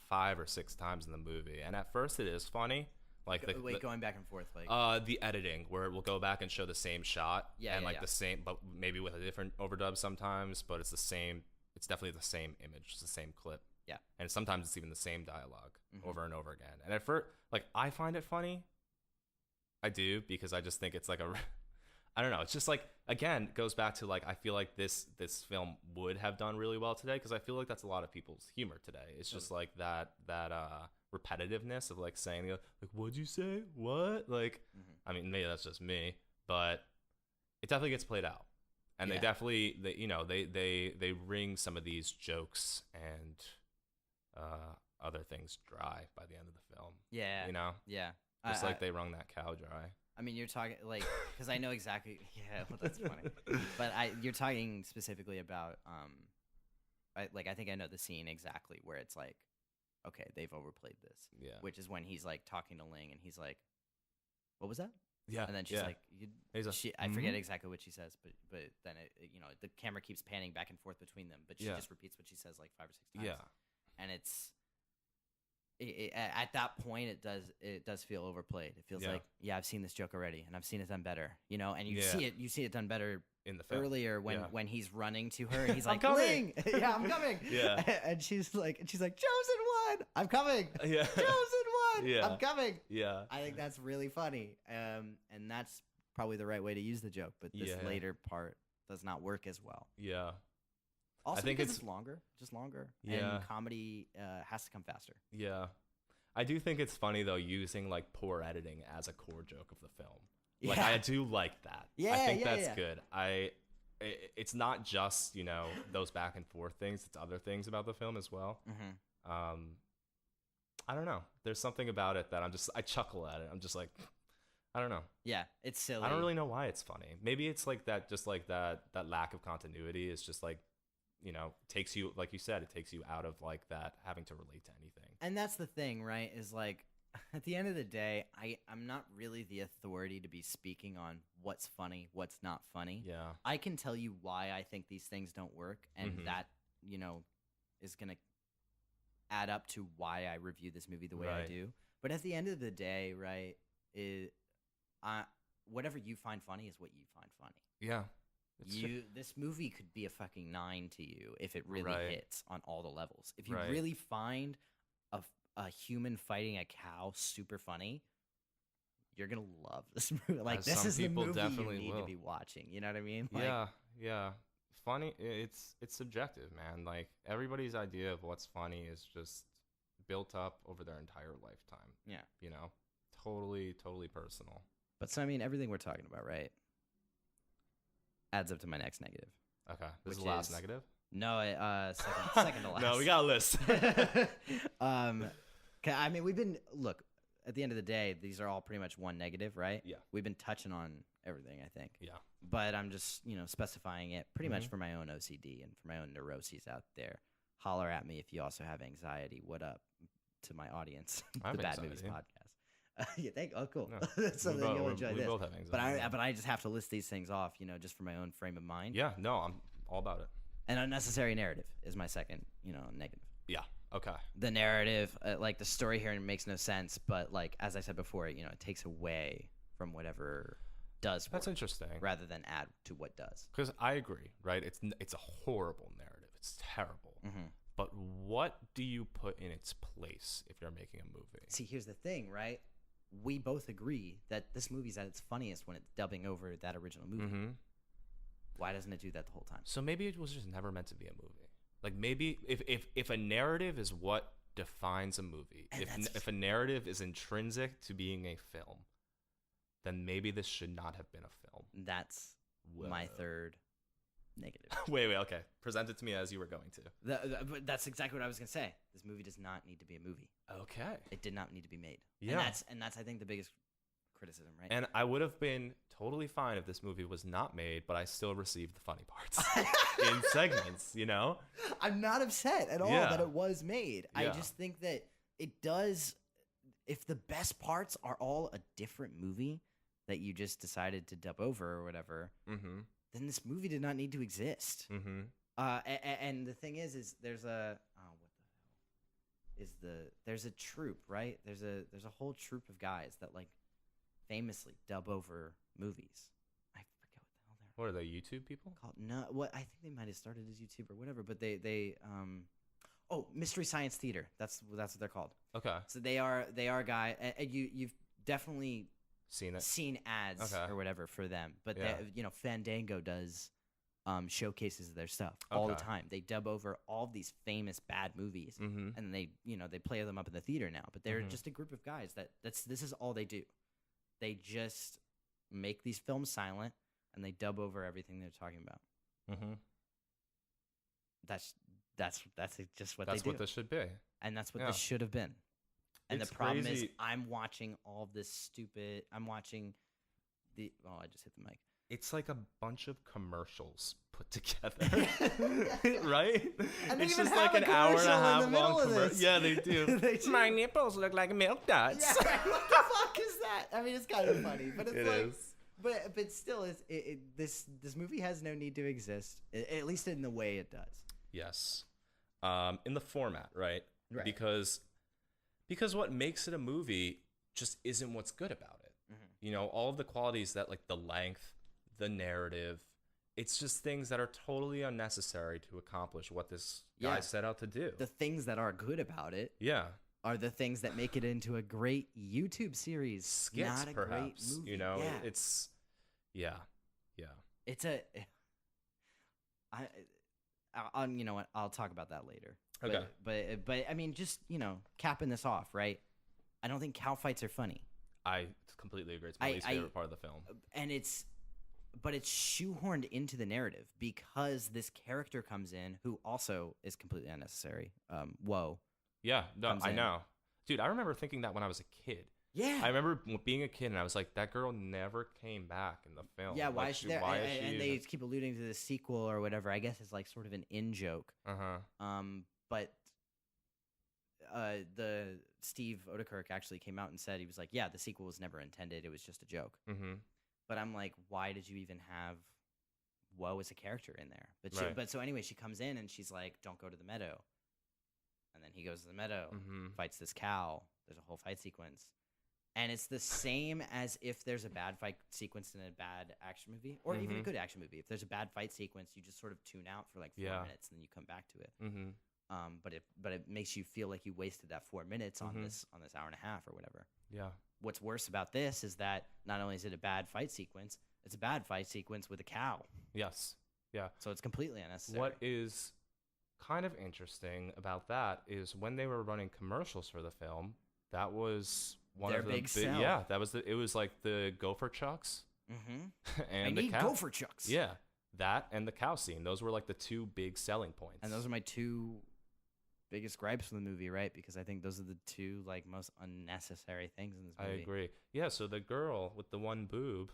5 or 6 times in the movie. And at first it is funny. Like going back and forth, like the editing, where it will go back and show the same shot, the same, but maybe with a different overdub sometimes, but it's the same. It's definitely the same image, it's the same clip. Yeah. And sometimes it's even the same dialogue over and over again. And at first, like, I find it funny. I do, because I just think it's like I don't know. It's just like, again, it goes back to like, I feel like this film would have done really well today, because I feel like that's a lot of people's humor today. It's just like that repetitiveness of like saying, like, what'd you say? What? Like, I mean, maybe that's just me, but it definitely gets played out. And they definitely, they wring some of these jokes and other things dry by the end of the film. Yeah. Yeah. Just like they wrung that cow dry. I mean, you're talking like, because I know exactly. Yeah, well, that's funny. But you're talking specifically about, I think I know the scene exactly where it's like, okay, they've overplayed this. Yeah. Which is when he's like talking to Ling, and he's like, "What was that?" Yeah. And then she's like, I forget exactly what she says, but then the camera keeps panning back and forth between them, but she just repeats what she says like 5 or 6 times. Yeah. And it's. At that point, it does feel overplayed. It feels like, I've seen this joke already, and I've seen it done better, and you see it done better in the film. Earlier when he's running to her, and he's like, "Ling, yeah, I'm coming." Yeah, and she's like, "Chosen one, I'm coming." Yeah, "Chosen one, I'm coming." Yeah, I think that's really funny, and that's probably the right way to use the joke. But this later part does not work as well. Yeah. Also, I think it's longer, and comedy has to come faster. Yeah, I do think it's funny though, using like poor editing as a core joke of the film. Like, I do like that. Yeah, I think that's good. It's not just those back and forth things; it's other things about the film as well. I don't know. There's something about it that I chuckle at it. I'm just like, I don't know. Yeah, it's silly. I don't really know why it's funny. Maybe it's like that, just like that lack of continuity is just like. Takes you, like you said, it takes you out of like that having to relate to anything. And that's the thing, right? Is like, at the end of the day, I'm not really the authority to be speaking on what's funny, what's not funny. Yeah. I can tell you why I think these things don't work, and that, is going to add up to why I review this movie the way I do. But at the end of the day, right, whatever you find funny is what you find funny. Yeah. This movie could be a fucking 9 to you if it really hits on all the levels. If you really find a human fighting a cow super funny, you're gonna love this movie. Like, this is the movie you need to be watching. You know what I mean? Like, yeah. Funny. It's subjective, man. Like, everybody's idea of what's funny is just built up over their entire lifetime. Yeah. Totally personal. But so I mean, everything we're talking about, right? Adds up to my next negative. Okay. This is the last negative? No, second to last. No, we got a list. I mean, look, at the end of the day, these are all pretty much one negative, right? Yeah. We've been touching on everything, I think. Yeah. But I'm just, specifying it pretty much for my own OCD and for my own neuroses out there. Holler at me if you also have anxiety. What up to my audience? I have the Bad anxiety. Movies podcast. Oh, cool. No. So then you'll enjoy we this. both have anxiety. But I just have to list these things off, just for my own frame of mind. Yeah, no, I'm all about it. An unnecessary narrative is my second, negative. Yeah. Okay. The narrative, like the story here, makes no sense. But like as I said before, it takes away from whatever does. That's work, interesting. rather than add to what does. Because I agree, right? It's a horrible narrative. It's terrible. Mm-hmm. But what do you put in its place if you're making a movie? See, here's the thing, right? We both agree that this movie's at its funniest when it's dubbing over that original movie. Mm-hmm. Why doesn't it do that the whole time? So maybe it was just never meant to be a movie. Like maybe if a narrative is what defines a movie, if a narrative is intrinsic to being a film, then maybe this should not have been a film. That's my third negative. Wait, okay. Present it to me as you were going to. But that's exactly what I was gonna say. This movie does not need to be a movie. Okay. It did not need to be made. Yeah. And that's I think the biggest criticism, right? And I would have been totally fine if this movie was not made, but I still received the funny parts in segments, I'm not upset at all Yeah. that it was made. I Yeah. just think that it does. If the best parts are all a different movie that you just decided to dub over or whatever, Mm-hmm. then this movie did not need to exist. Mm-hmm. And the thing is there's a there's a troupe, right? There's a whole troupe of guys that like famously dub over movies. I forget what the hell they're What are they, YouTube people? called. No, what I think they might have started as YouTube or whatever, but they Mystery Science Theater. That's what they're called. Okay. So they are guy. You've definitely Seen it. seen ads Okay. or whatever for them, but Yeah. Fandango does showcases of their stuff all the Okay. time. They dub over all these famous bad movies, Mm-hmm. and they play them up in the theater now. But they're Mhm. just a group of guys this is all they do. They just make these films silent and they dub over everything they're talking about. Mm-hmm. That's just what That's they do. what this should be. And that's what Yeah. this should have been. And It's the problem is, crazy. I'm watching all this stupid. I'm watching I just hit the mic. It's like a bunch of commercials put together, right? And they It's even just have like a an hour and a commercial in half the middle long of commercial. this. Yeah, they do. They do. My nipples look like milk duds. Yeah, what the fuck is that? I mean, it's kind of funny, but it's It like, is. but still, this movie has no need to exist, at least in the way it does. Yes. In the format, right? Right. Because what makes it a movie just isn't what's good about it. Mm-hmm. All of the qualities that, like, the length, the narrative, it's just things that are totally unnecessary to accomplish what this guy Yeah. set out to do. The things that are good about it Yeah. are the things that make it into a great YouTube series, Skits, not a perhaps. great movie. Yeah. It's you know what? I'll talk about that later. Okay. But I mean, just capping this off, right? I don't think cow fights are funny, I completely agree. It's my least favorite part of the film. and it's shoehorned into the narrative because this character comes in who also is completely unnecessary. Whoa. Yeah, no, comes I in. know. Dude, I remember thinking that when I was a kid. Yeah. I remember being a kid and I was like, that girl never came back in the film. Yeah, why Like, is she there? Why is and she they keep alluding to the sequel or whatever. I guess it's like sort of an in joke. Uh-huh. But the Steve Odekirk actually came out and said, he was like, yeah, the sequel was never intended. It was just a joke. Mm-hmm. But I'm like, why did you even have Woe as a character in there? Right. But so anyway, she comes in and she's like, don't go to the meadow. And then he goes to the meadow, Mm-hmm. fights this cow. There's a whole fight sequence. And it's the same as if there's a bad fight sequence in a bad action movie, or even a Mhm. good action movie. If there's a bad fight sequence, you just sort of tune out for like 4 Yeah. minutes, and then you come back to it. Mm-hmm. But it makes you feel like you wasted that 4 minutes on Mhm. this hour and a half or whatever. Yeah. What's worse about this is that not only is it a bad fight sequence, it's a bad fight sequence with a cow. Yes. Yeah. So it's completely unnecessary. What is kind of interesting about that is when they were running commercials for the film, that was one Their of the big sell. yeah, it was like the gopher chucks Mm-hmm. and I the need cow. gopher chucks. Yeah. That and the cow scene. Those were like the two big selling points. And those are my two biggest gripes with the movie, right? Because I think those are the two like most unnecessary things in this movie. I agree. Yeah, so the girl with the one boob.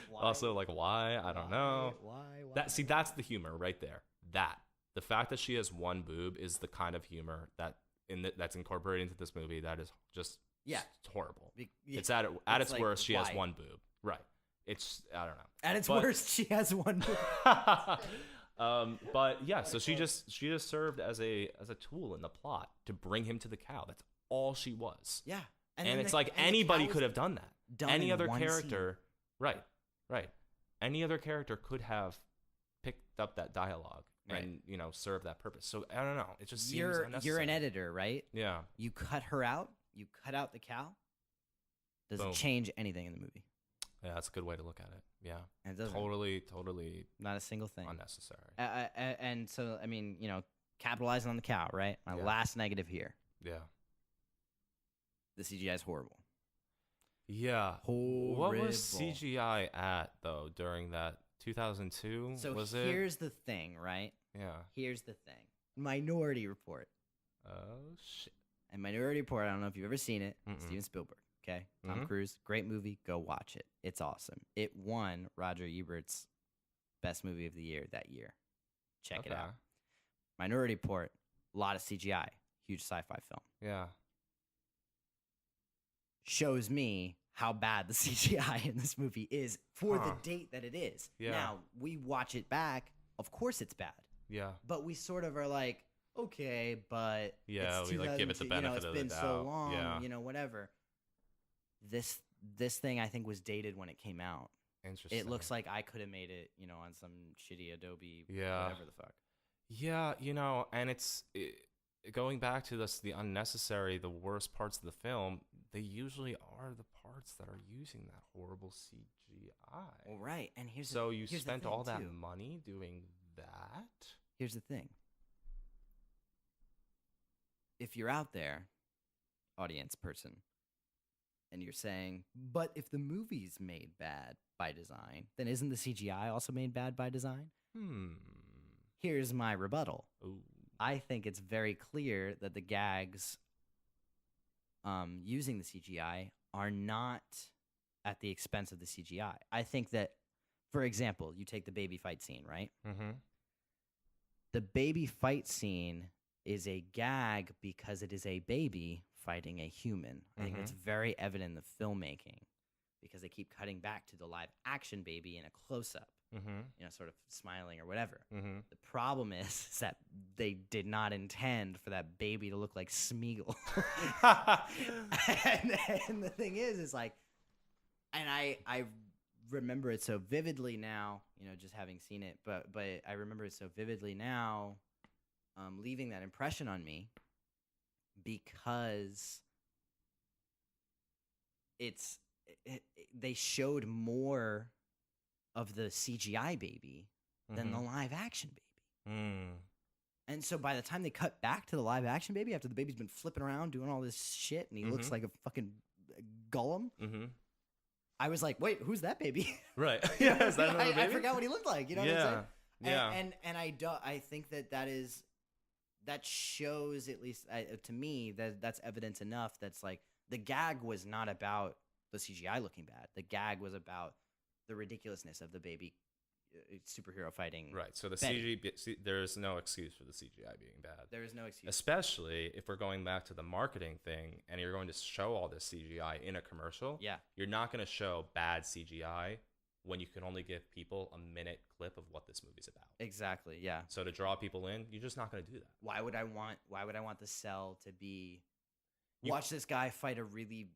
Why? Also, like, why? I don't know. Why? That's the humor right there. The fact that she has one boob is the kind of humor that's incorporated into this movie that is just horrible. It's at its like, worst. She has why? one boob. Right. It's I don't know. At its worst, she has one boob. But yeah, so she just served as a tool in the plot to bring him to the cow. That's all she was. Yeah. And then it's like anybody could have done that. done Any in other one character, right. Any other character could have picked up that dialogue and served that purpose. So I don't know. It just seems unnecessary. You're an editor, right? Yeah. You cut her out. You cut out the cow. Doesn't Boom. change anything in the movie. Yeah, that's a good way to look at it. Yeah. And it doesn't. Totally Not a single thing. unnecessary. And so, I mean, capitalizing on the cow, right? My last negative here. Yeah. The CGI is horrible. Yeah. What was Horrible. CGI at, though, during that 2002? So was here's the thing, right? Yeah. Here's the thing. Minority Report. Oh, shit. And Minority Report, I don't know if you've ever seen it. Mm-mm. Steven Spielberg. Okay. Tom Mhm. Cruise. Great movie. Go watch it. It's awesome. It won Roger Ebert's best movie of the year that year. Check it out. Minority Report. A lot of CGI. Huge sci-fi film. Yeah. Shows me how bad the CGI in this movie is for the Huh. date that it is. Yeah. Now, we watch it back. Of course it's bad. Yeah. But we sort of are like, okay, but Yeah, it's we, like, give it the 2002, benefit it's of the been so doubt. long, Yeah. whatever. This thing I think was dated when it came out. Interesting. It looks like I could have made it, on some shitty Adobe, Yeah. whatever the fuck. Yeah, and it's going back to this, the unnecessary, the worst parts of the film, they usually are the parts that are using that horrible CGI. Well, right, and here's So the, you here's the spent thing, all that too. money doing that? Here's the thing. If you're out there, audience person, and you're saying, but if the movie's made bad by design, then isn't the CGI also made bad by design? Here's my rebuttal. Ooh. I think it's very clear that the gags using the CGI are not at the expense of the CGI. I think that, for example, you take the baby fight scene, right? Mm-hmm. The baby fight scene is a gag because it is a baby fighting a human. I think that's very evident in the filmmaking because they keep cutting back to the live action baby in a close-up, sort of smiling or whatever. The problem is that they did not intend for that baby to look like Smeagol. and the thing is like, and I remember it so vividly now, just having seen it, but I remember it so vividly now, leaving that impression on me because they showed more of the CGI baby than the live action baby. And so by the time they cut back to the live action baby, after the baby's been flipping around doing all this shit and he looks like a fucking Gollum, I was like, wait, who's that baby? Right. Yeah, is that another baby? I forgot what he looked like. You know what I'm saying? Yeah. And I think that shows, at least to me, that's evidence enough that's like the gag was not about the CGI looking bad. The gag was about the ridiculousness of the baby superhero fighting. Right. So the Betty. there's no excuse for the CGI being bad. There is no excuse. Especially if we're going back to the marketing thing and you're going to show all this CGI in a commercial. Yeah. You're not going to show bad CGI when you can only give people a minute clip of what this movie's about. Exactly. Yeah. So to draw people in, you're just not going to do that. Why would I want the sell to be watch this guy fight a really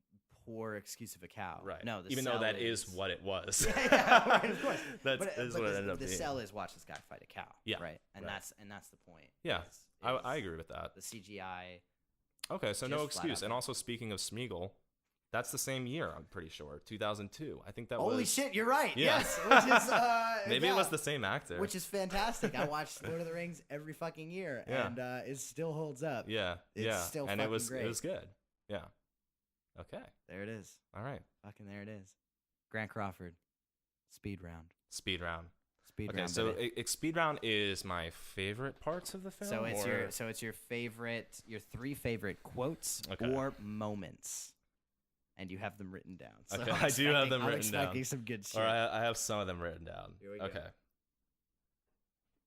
poor excuse of a cow? Right. No, even though that is what it was. yeah, right, of course. That's but what it ended up the being. sell is watch this guy fight a cow. Yeah, Right. And right. that's the point. Yeah. is I agree with that. The CGI. Okay, so no Just flat excuse. out. And also speaking of Smeagol, that's the same year, I'm pretty sure. 2002. I think that Holy was shit, you're right. Yeah. Yes. Which is maybe yeah, it was the same actor. which is fantastic. I watched Lord of the Rings every fucking year Yeah. and it still holds up. Yeah. It's yeah. still and it fucking was great. it was good. Yeah. Okay. There it is. All right. Fucking there it is. Grant Crawford. Speed round. Speed round. Speed Okay, round. so baby. speed round is my favorite parts of the film. So it's your favorite, your 3 favorite quotes Okay. or moments, and you have them written down. So Okay, I'm I do have expecting- them I'm written down. expecting some good shit. Or I have some of them written down. Here we go. Okay.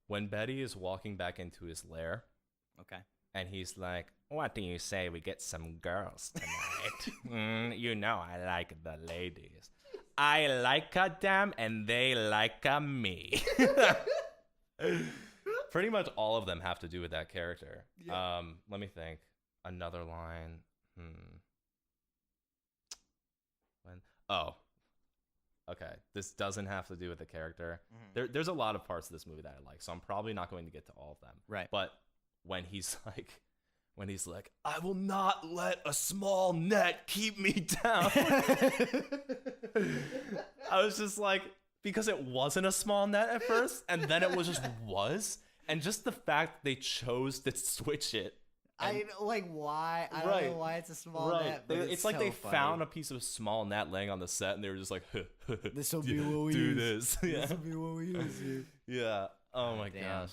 When Betty is walking back into his lair, Okay. and he's like, "What do you say we get some girls tonight? You know I like the ladies. I like them, and they like me." Pretty much all of them have to do with that character. Yeah. Let me think. Another line. Okay. This doesn't have to do with the character. There's a lot of parts of this movie that I like, so I'm probably not going to get to all of them. Right. But when he's like, "I will not let a small net keep me down," I was just like, because it wasn't a small net at first, and then it was, and just the fact they chose to switch it. I like why. I don't know why it's a small net. But It's like so they funny. found a piece of small net laying on the set, and they were just like, This'll be what we do use. this. Yeah. This'll be what we use here. Yeah. Oh my Damn. gosh.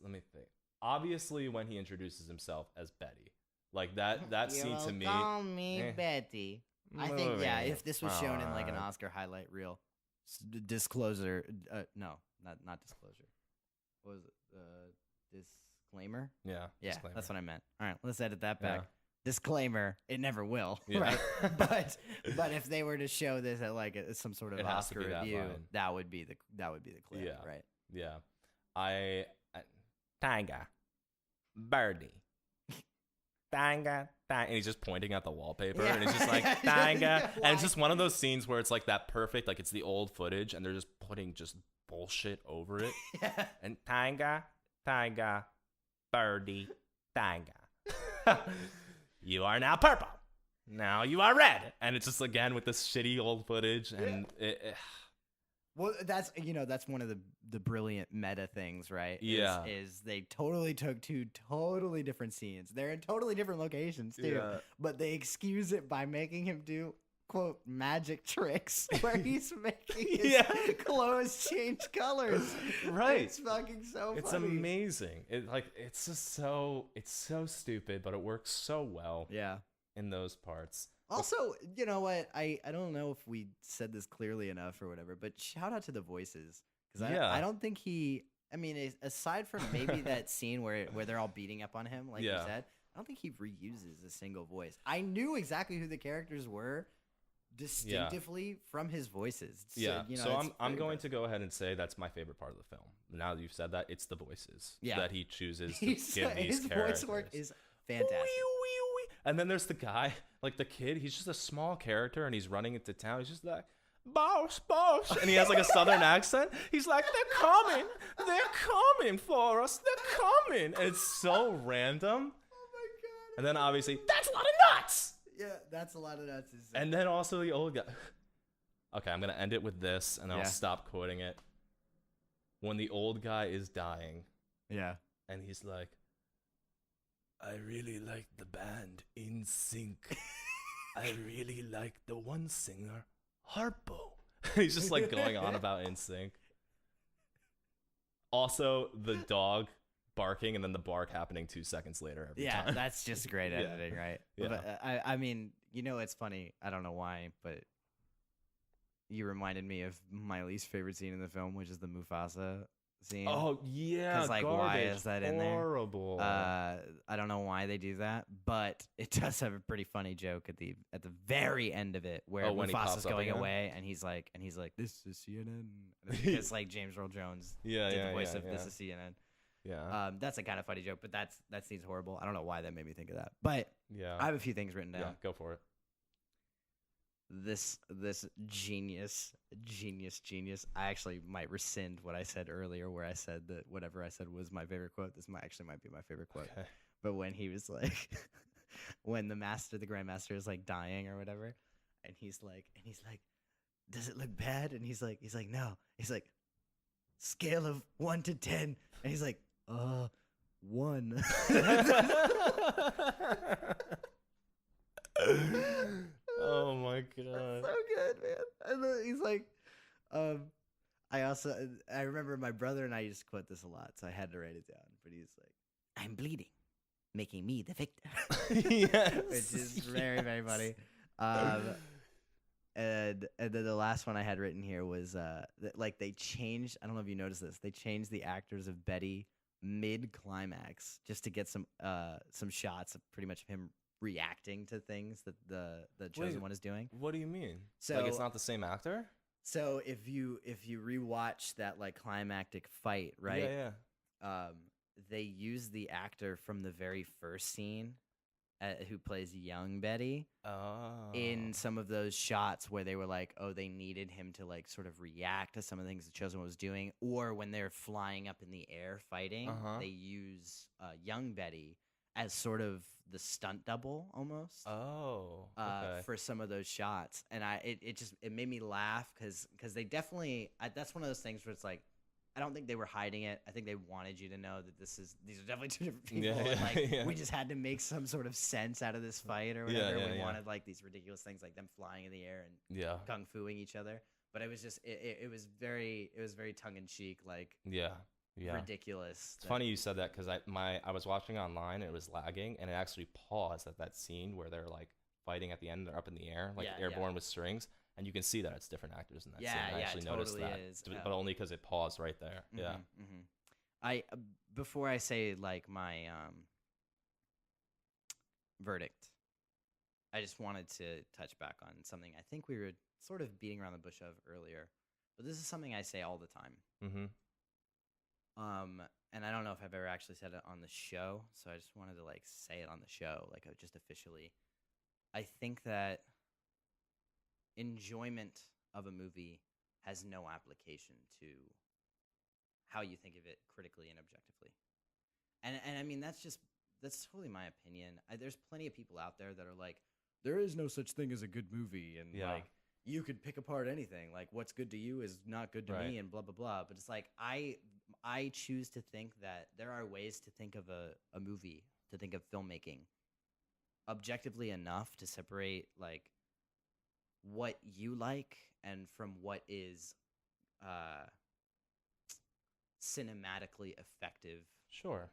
Let me think. Obviously, when he introduces himself as Betty, like that scene to me. Call me eh. Betty. I think, yeah, moving if this was shown in like an on. Oscar highlight reel, disclosure, no, not disclosure. What was it? Disclaimer? Yeah. Yeah, disclaimer. that's what I meant. All right, let's edit that back. Yeah. Disclaimer: it never will, Yeah. right? but if they were to show this at like some sort of It has to Oscar be that review, line. that would be the clip, Yeah. right? Yeah. Tanga, birdie, tanga, and he's just pointing at the wallpaper, Yeah, and it's just like right. tanga, Why? and it's just one of those scenes where it's like that perfect, like it's the old footage, and they're just putting just bullshit over it, Yeah. and tanga, birdie, tanga. You are now purple. Now you are red, and it's just again with this shitty old footage, and Well, that's one of the brilliant meta things, right? Yeah. Is they totally took 2 totally different scenes. They're in totally different locations too, Yeah. but they excuse it by making him do quote magic tricks where he's making his Yeah. clothes change colors. Right. It's fucking so It's funny. amazing. It's just so stupid, but it works so well Yeah. in those parts. Also, you know what? I don't know if we said this clearly enough or whatever, but shout out to the voices because Yeah. I don't think he. I mean, aside from maybe that scene where they're all beating up on him, like you Yeah. said, I don't think he reuses a single voice. I knew exactly who the characters were distinctively from his voices. So, Yeah. you know, So it's I'm pretty going impressive. to go ahead and say that's my favorite part of the film. Now that you've said that, it's the voices Yeah. that he chooses to He's- give these his characters. voice work is fantastic. And then there's the guy, like the kid. He's just a small character, and he's running into town. He's just like, "Boss, boss," and he has like a southern accent. He's like, they're coming for us. They're coming. And it's so random. Oh my god! And then obviously, that's a lot of nuts. Yeah, that's a lot of nuts. And then also the old guy. Okay, I'm gonna end it with this, and then Yeah. I'll stop quoting it. When the old guy is dying, yeah. and he's like, "I really like the band In Sync. I really like the one singer, Harpo." He's just like going on about In Sync. Also, the dog barking and then the bark happening 2 seconds later every Yeah, time. that's just great Yeah. editing, right? Yeah. But I mean, it's funny. I don't know why, but you reminded me of my least favorite scene in the film, which is the Mufasa scene. Oh yeah, 'Cause, like, why garbage. is that in there? Horrible. I don't know why they do that, but it does have a pretty funny joke at the very end of it, where Oh, when he pops Mufasa's up going again? away, and he's like, "This is CNN." And it's like James Earl Jones Yeah, did yeah, the voice yeah, of yeah. "This is CNN." Yeah, That's a kind of funny joke, but that scene's horrible. I don't know why that made me think of that, but yeah, I have a few things written down. yeah. Go for it. This genius. I actually might rescind what I said earlier, where I said that whatever I said was my favorite quote. This might be my favorite quote. Okay. But when he was like, when the Grandmaster is like dying or whatever, and he's like, does it look bad? And he's like, no. He's like, scale of 1 to 10, and he's like, 1. Oh my god. So good, man. And then he's like, I remember my brother and I used to quote this a lot, so I had to write it down. But he's like, I'm bleeding, making me the victor. Yes. Which is very, very funny. And then the last one I had written here was that, like, they changed. I don't know if you noticed this. They changed the actors of Betty mid-climax just to get some shots of pretty much him reacting to things that the chosen one is doing. What do you mean? So Like it's not the same actor? So if you rewatch that like climactic fight, right? Yeah. They use the actor from the very first scene, who plays young Betty, in some of those shots where they were like, oh, they needed him to like sort of react to some of the things the chosen one was doing, or when they're flying up in the air fighting, they use young Betty as sort of the stunt double almost. For some of those shots, and it made me laugh because they definitely that's one of those things where it's like, I don't think they were hiding it. I think they wanted you to know that these are definitely two different people. Yeah, and like yeah. we just had to make some sort of sense out of this fight or whatever. Yeah, we yeah. wanted like these ridiculous things like them flying in the air and Yeah. kung fuing each other. But it was just it was very tongue in cheek, like Yeah. ridiculous. It's funny you said that because I was watching online and it was lagging and it actually paused at that scene where they're like fighting at the end. They're up in the air, like airborne with strings, and you can see that it's different actors in that scene. I actually noticed that, but only because it paused right there. I before I say like my verdict, I just wanted to touch back on something I think we were sort of beating around the bush of earlier, but this is something I say all the time. And I don't know if I've ever actually said it on the show, so I just wanted to like say it on the show, like just officially. I think that enjoyment of a movie has no application to how you think of it critically and objectively. And I mean, that's totally my opinion. There's plenty of people out there that are like, there is no such thing as a good movie, and like you could pick apart anything. Like what's good to you is not good to me, and blah blah blah. But it's like I choose to think that there are ways to think of a movie, to think of filmmaking objectively enough to separate like what you like and from what is cinematically effective. Sure.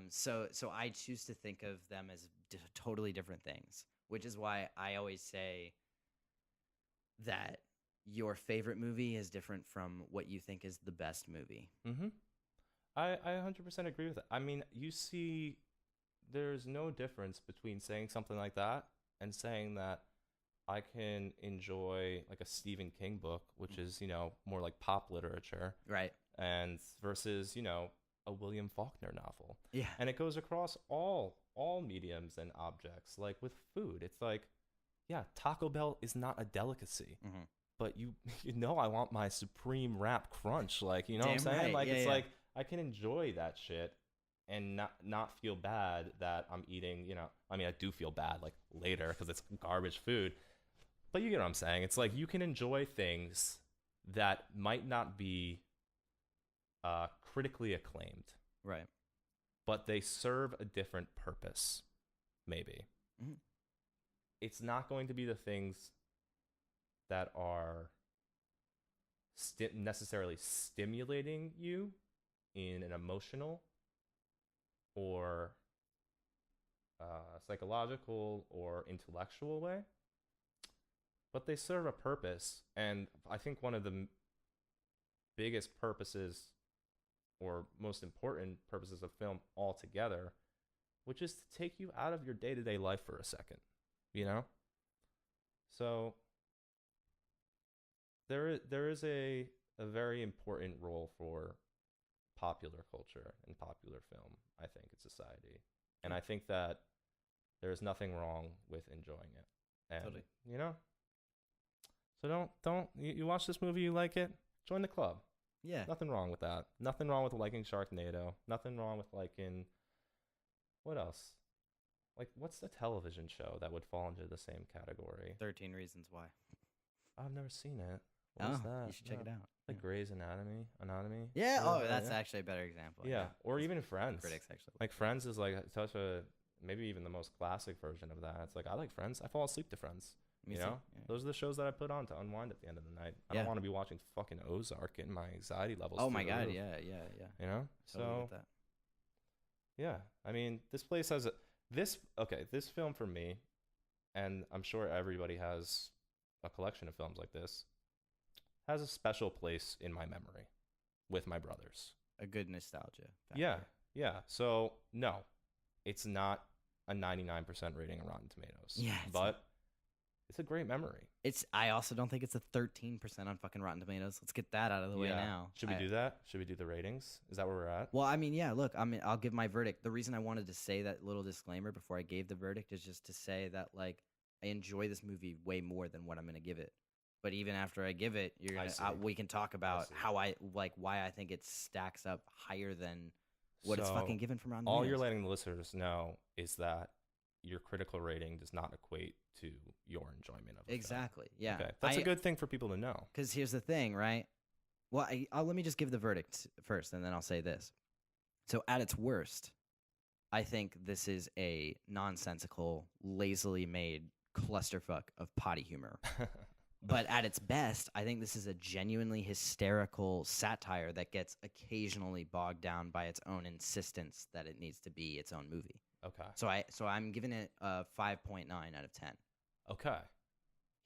So I choose to think of them as totally different things, which is why I always say that your favorite movie is different from what you think is the best movie. I 100% agree with it. I mean, you see, there's no difference between saying something like that and saying that I can enjoy like a Stephen King book, which is, more like pop literature. Right. And versus, a William Faulkner novel. Yeah. And it goes across all mediums and objects. Like with food, it's like, yeah, Taco Bell is not a delicacy. But I want my supreme wrap crunch. Like, you know what I'm saying? Right. Like, it's like I can enjoy that shit and not feel bad that I'm eating, I mean, I do feel bad like later because it's garbage food. But you get what I'm saying? It's like you can enjoy things that might not be critically acclaimed. Right. But they serve a different purpose, maybe. It's not going to be the things that are necessarily stimulating you in an emotional or psychological or intellectual way, but they serve a purpose. And I think one of the biggest purposes or most important purposes of film altogether, which is to take you out of your day-to-day life for a second, So there is a very important role for popular culture and popular film, I think, in society. And I think that there's nothing wrong with enjoying it. And, totally. So don't you watch this movie, you like it, join the club. Yeah. Nothing wrong with that. Nothing wrong with liking Sharknado. Nothing wrong with liking, what else? Like, what's the television show that would fall into the same category? 13 Reasons Why. I've never seen it. What's that? You should check it out. Like Grey's Anatomy? Yeah. Oh, that's actually a better example. Yeah. Or even Friends. Critics actually. Like Friends is like such a, maybe even the most classic version of that. It's like, I like Friends. I fall asleep to Friends. Me you too. know, Yeah. those are the shows that I put on to unwind at the end of the night. I Yeah. don't want to be watching fucking Ozark getting my anxiety levels. Oh through my the god, roof, yeah. You know, Totally so get that. yeah. I mean, this place has this film for me, and I'm sure everybody has a collection of films like this, has a special place in my memory with my brothers. A good nostalgia factor. Yeah, yeah. So no, it's not a 99% rating on Rotten Tomatoes. Yeah, it's but it's a great memory. I also don't think it's a 13% on fucking Rotten Tomatoes. Let's get that out of the way now. Should we do that? Should we do the ratings? Is that where we're at? Well, I mean, yeah, look, I'll give my verdict. The reason I wanted to say that little disclaimer before I gave the verdict is just to say that, like, I enjoy this movie way more than what I'm going to give it. But even after I give it, we can talk about why I think it stacks up higher than what it's fucking given from Rotten Tomatoes. All you're letting the listeners know is that your critical rating does not equate to your enjoyment of it. Exactly. Yeah. Okay. That's a good thing for people to know. Because here's the thing, right? Well, let me just give the verdict first, and then I'll say this. So at its worst, I think this is a nonsensical, lazily made clusterfuck of potty humor. But at its best, I think this is a genuinely hysterical satire that gets occasionally bogged down by its own insistence that it needs to be its own movie. Okay. So I'm giving it a 5.9 out of 10. Okay.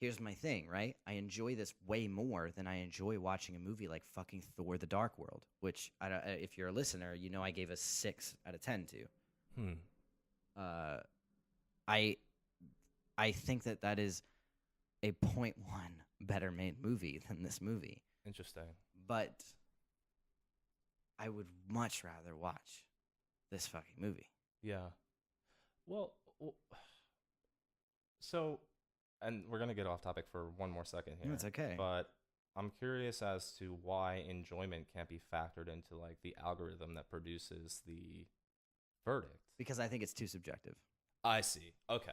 Here's my thing, right? I enjoy this way more than I enjoy watching a movie like fucking Thor: The Dark World, which if you're a listener, you know I gave a 6 out of 10 to. I think that is a 0.1 better made movie than this movie. Interesting. But I would much rather watch this fucking movie. Yeah. Well, so, and we're going to get off topic for one more second here. No, it's okay. But I'm curious as to why enjoyment can't be factored into, like, the algorithm that produces the verdict. Because I think it's too subjective. I see. Okay.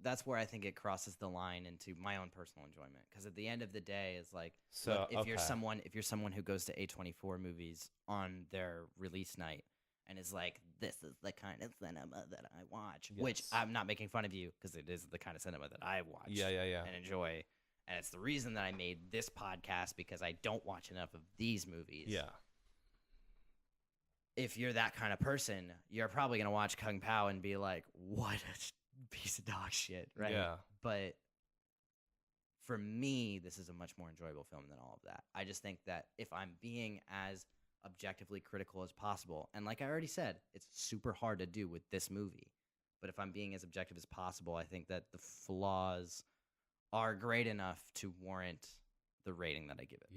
That's where I think it crosses the line into my own personal enjoyment. Because at the end of the day, it's like, so look, if you're someone who goes to A24 movies on their release night and is like, this is the kind of cinema that I watch, which I'm not making fun of you because it is the kind of cinema that I watch, and enjoy, and it's the reason that I made this podcast because I don't watch enough of these movies. Yeah. If you're that kind of person, you're probably going to watch Kung Pao and be like, what a piece of dog shit, right? Yeah. But for me, this is a much more enjoyable film than all of that. I just think that if I'm being as objectively critical as possible, and like I already said, it's super hard to do with this movie, but if I'm being as objective as possible, I think that the flaws are great enough to warrant the rating that I give it.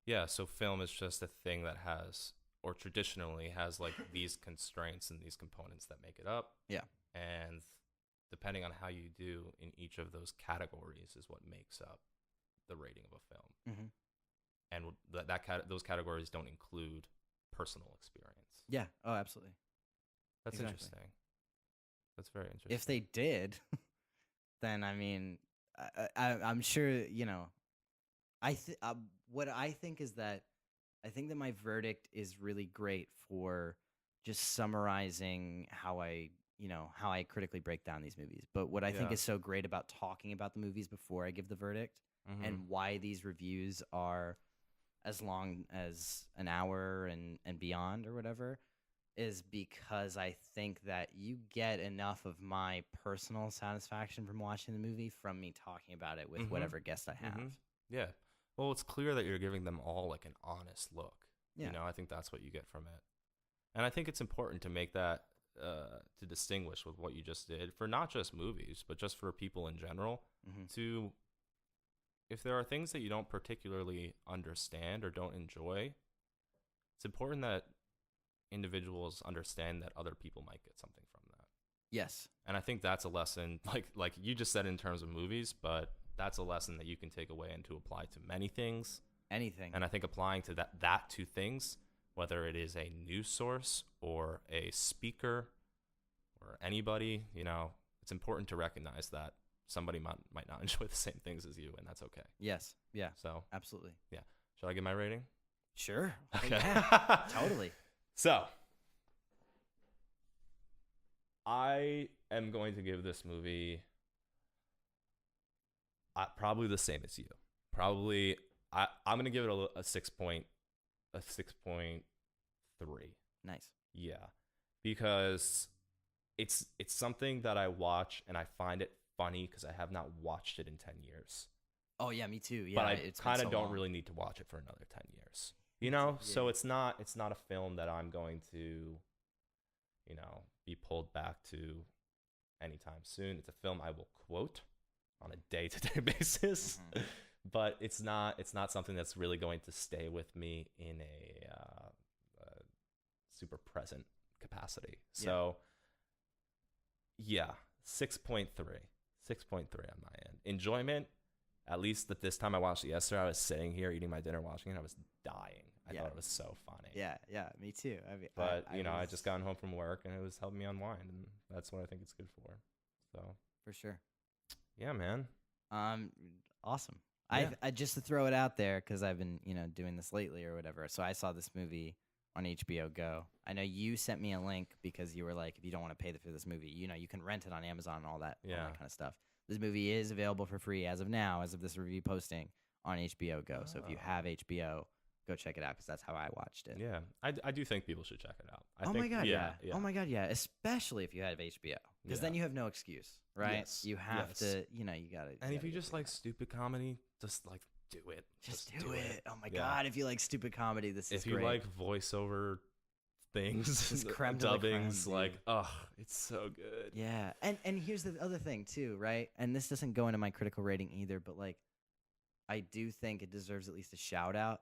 Yeah, so film is just a thing that has, or traditionally has, like, these constraints and these components that make it up. Yeah. And depending on how you do in each of those categories is what makes up the rating of a film. Mm-hmm. And those categories don't include personal experience. Yeah. Oh, absolutely. That's interesting. That's very interesting. If they did, then I mean, I'm sure, you know, what I think is that I think that my verdict is really great for just summarizing how I critically break down these movies. But what I think is so great about talking about the movies before I give the verdict, and why these reviews are as long as an hour and beyond or whatever, is because I think that you get enough of my personal satisfaction from watching the movie from me talking about it with whatever guest I have. Yeah. Well, it's clear that you're giving them all, like, an honest look. Yeah. You know, I think that's what you get from it. And I think it's important to make that, to distinguish with what you just did for not just movies, but just for people in general, to, if there are things that you don't particularly understand or don't enjoy, it's important that individuals understand that other people might get something from that. Yes. And I think that's a lesson, like you just said in terms of movies, but that's a lesson that you can take away and to apply to many things. Anything. And I think applying to that to things, whether it is a news source or a speaker or anybody, you know, it's important to recognize that somebody might not enjoy the same things as you, and that's okay. Yes. Yeah. So absolutely. Yeah. Should I give my rating? Sure. Okay. Yeah, totally. So I am going to give this movie probably the same as you. Probably I'm going to give it a 6.3. Nice. Yeah, because it's something that I watch and I find it funny because I have not watched it in 10 years. Oh yeah, me too. Yeah, but I it's been kind of so don't long. really need to watch it for another 10 years. You know, so it's not a film that I'm going to, you know, be pulled back to anytime soon. It's a film I will quote on a day-to-day basis, but it's not something that's really going to stay with me in a super present capacity. So yeah, 6.3 on my end. Enjoyment. At least that this time I watched it yesterday, I was sitting here eating my dinner watching it. I was dying. I thought it was so funny. Yeah, me too. I mean, But I just gotten home from work and it was helping me unwind, and that's what I think it's good for. So for sure. Yeah, man. Awesome. Yeah. I just to throw it out there because I've been doing this lately or whatever. So I saw this movie on HBO Go. I know you sent me a link because you were like, if you don't want to pay for this movie, you can rent it on Amazon and all that kind of stuff. This movie is available for free as of now, as of this review posting on HBO Go. So if you have HBO, go check it out because that's how I watched it. Yeah, I do think people should check it out. My God, yeah. Oh my God, yeah. Especially if you have HBO, because then you have no excuse, right? Yes. You have to, you gotta. And if you just like stupid comedy, just like do it. Just do it. Oh my God, if you like stupid comedy, this is great. If you like voiceover things, This creme de la dubbings, creme, like, oh, it's so good. Yeah, and here's the other thing too, right? And this doesn't go into my critical rating either, but like, I do think it deserves at least a shout out.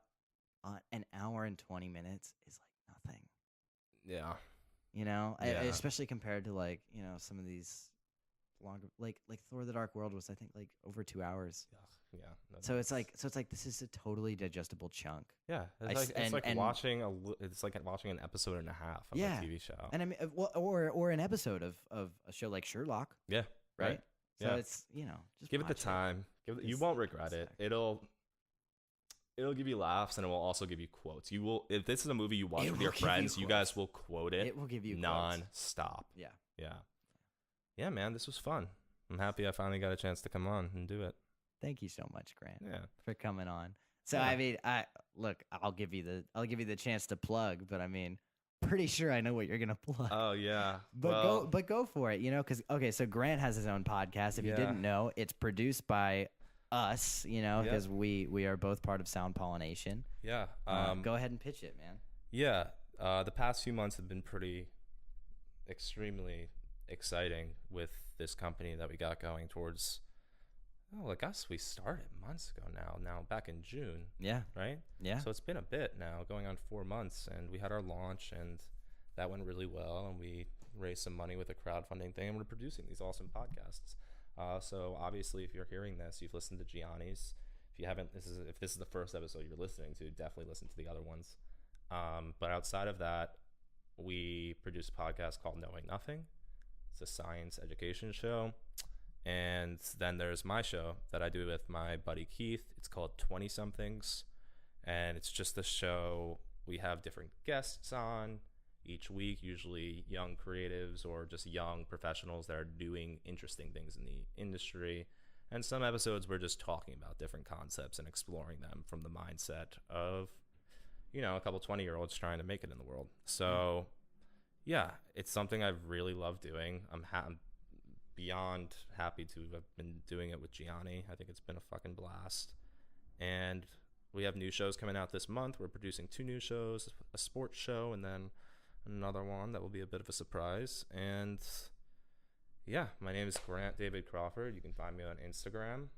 An hour and 20 minutes is like nothing. Yeah. Especially compared to like some of these longer, like Thor: The Dark World was I think like over 2 hours. Yeah. So it's like this is a totally digestible chunk. Yeah, it's like watching an episode and a half of a TV show. And I mean, or an episode of a show like Sherlock. Yeah. Right. So yeah. it's just give it the time. You won't regret it. It'll give you laughs and it will also give you quotes. You will, if this is a movie you watch with your friends, you guys will quote it. It will give you non-stop. Yeah. Yeah, man, this was fun. I'm happy I finally got a chance to come on and do it. Thank you so much, Grant. Yeah. For coming on. So I mean, I'll give you the chance to plug, but I mean, pretty sure I know what you're gonna plug. Oh yeah. But go for it, because so Grant has his own podcast. If you didn't know, it's produced by us, because we are both part of Sound Pollination. Yeah. Go ahead and pitch it, man. Yeah. The past few months have been extremely exciting with this company that we got going towards. Oh, I guess we started months ago now. Now back in June. Yeah. Right? Yeah. So it's been a bit now, going on 4 months, and we had our launch and that went really well, and we raised some money with a crowdfunding thing, and we're producing these awesome podcasts. So obviously, if you're hearing this, you've listened to Gianni's. If you haven't, if this is the first episode you're listening to, definitely listen to the other ones. But outside of that, we produce a podcast called Knowing Nothing. It's a science education show. And then there's my show that I do with my buddy Keith. It's called 20 Somethings. And it's just a show. We have different guests on each week, usually young creatives or just young professionals that are doing interesting things in the industry. And some episodes we're just talking about different concepts and exploring them from the mindset of, a couple 20-year-olds trying to make it in the world. So yeah, it's something I've really loved doing. I'm beyond happy to have been doing it with Gianni. I think it's been a fucking blast. And we have new shows coming out this month. We're producing 2 new shows, a sports show, and then another one that will be a bit of a surprise. And yeah, my name is Grant David Crawford. You can find me on Instagram.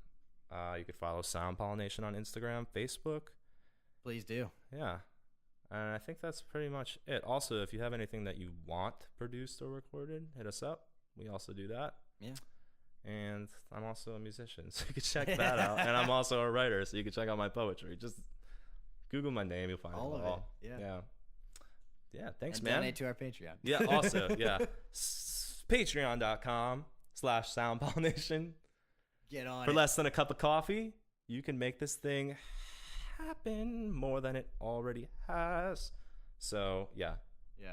You could follow Sound Pollination on Instagram, Facebook. Please do. Yeah. And I think that's pretty much it. Also, if you have anything that you want produced or recorded, hit us up. We also do that. Yeah. And I'm also a musician, so you can check that out. And I'm also a writer, so you can check out my poetry. Just Google my name, you'll find all it of all. it. Yeah. Yeah, thanks, and man. Donate to our Patreon. Yeah, also, yeah. Patreon.com/soundpollination. Get on For it. less than a cup of coffee, you can make this thing happen more than it already has. So, yeah.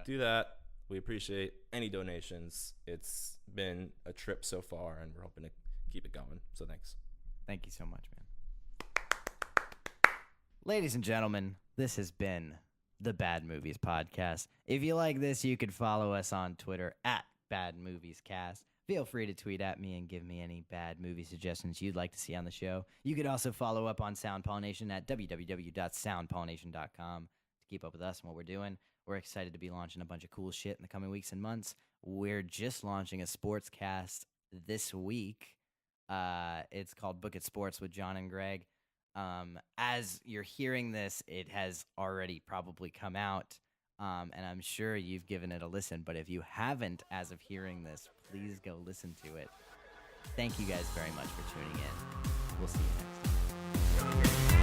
Do that. We appreciate any donations. It's been a trip so far, and we're hoping to keep it going. So thanks. Thank you so much, man. Ladies and gentlemen, this has been the Bad Movies Podcast. If you like this, you could follow us on Twitter at Bad Movies Cast. Feel free to tweet at me and give me any bad movie suggestions you'd like to see on the show. You could also follow up on Sound Pollination at www.soundpollination.com to keep up with us and what we're doing. We're excited to be launching a bunch of cool shit in the coming weeks and months. We're just launching a sports cast this week. It's called Book It Sports with John and Greg. As you're hearing this, it has already probably come out, and I'm sure you've given it a listen. But if you haven't, as of hearing this, please go listen to it. Thank you guys very much for tuning in. We'll see you next time.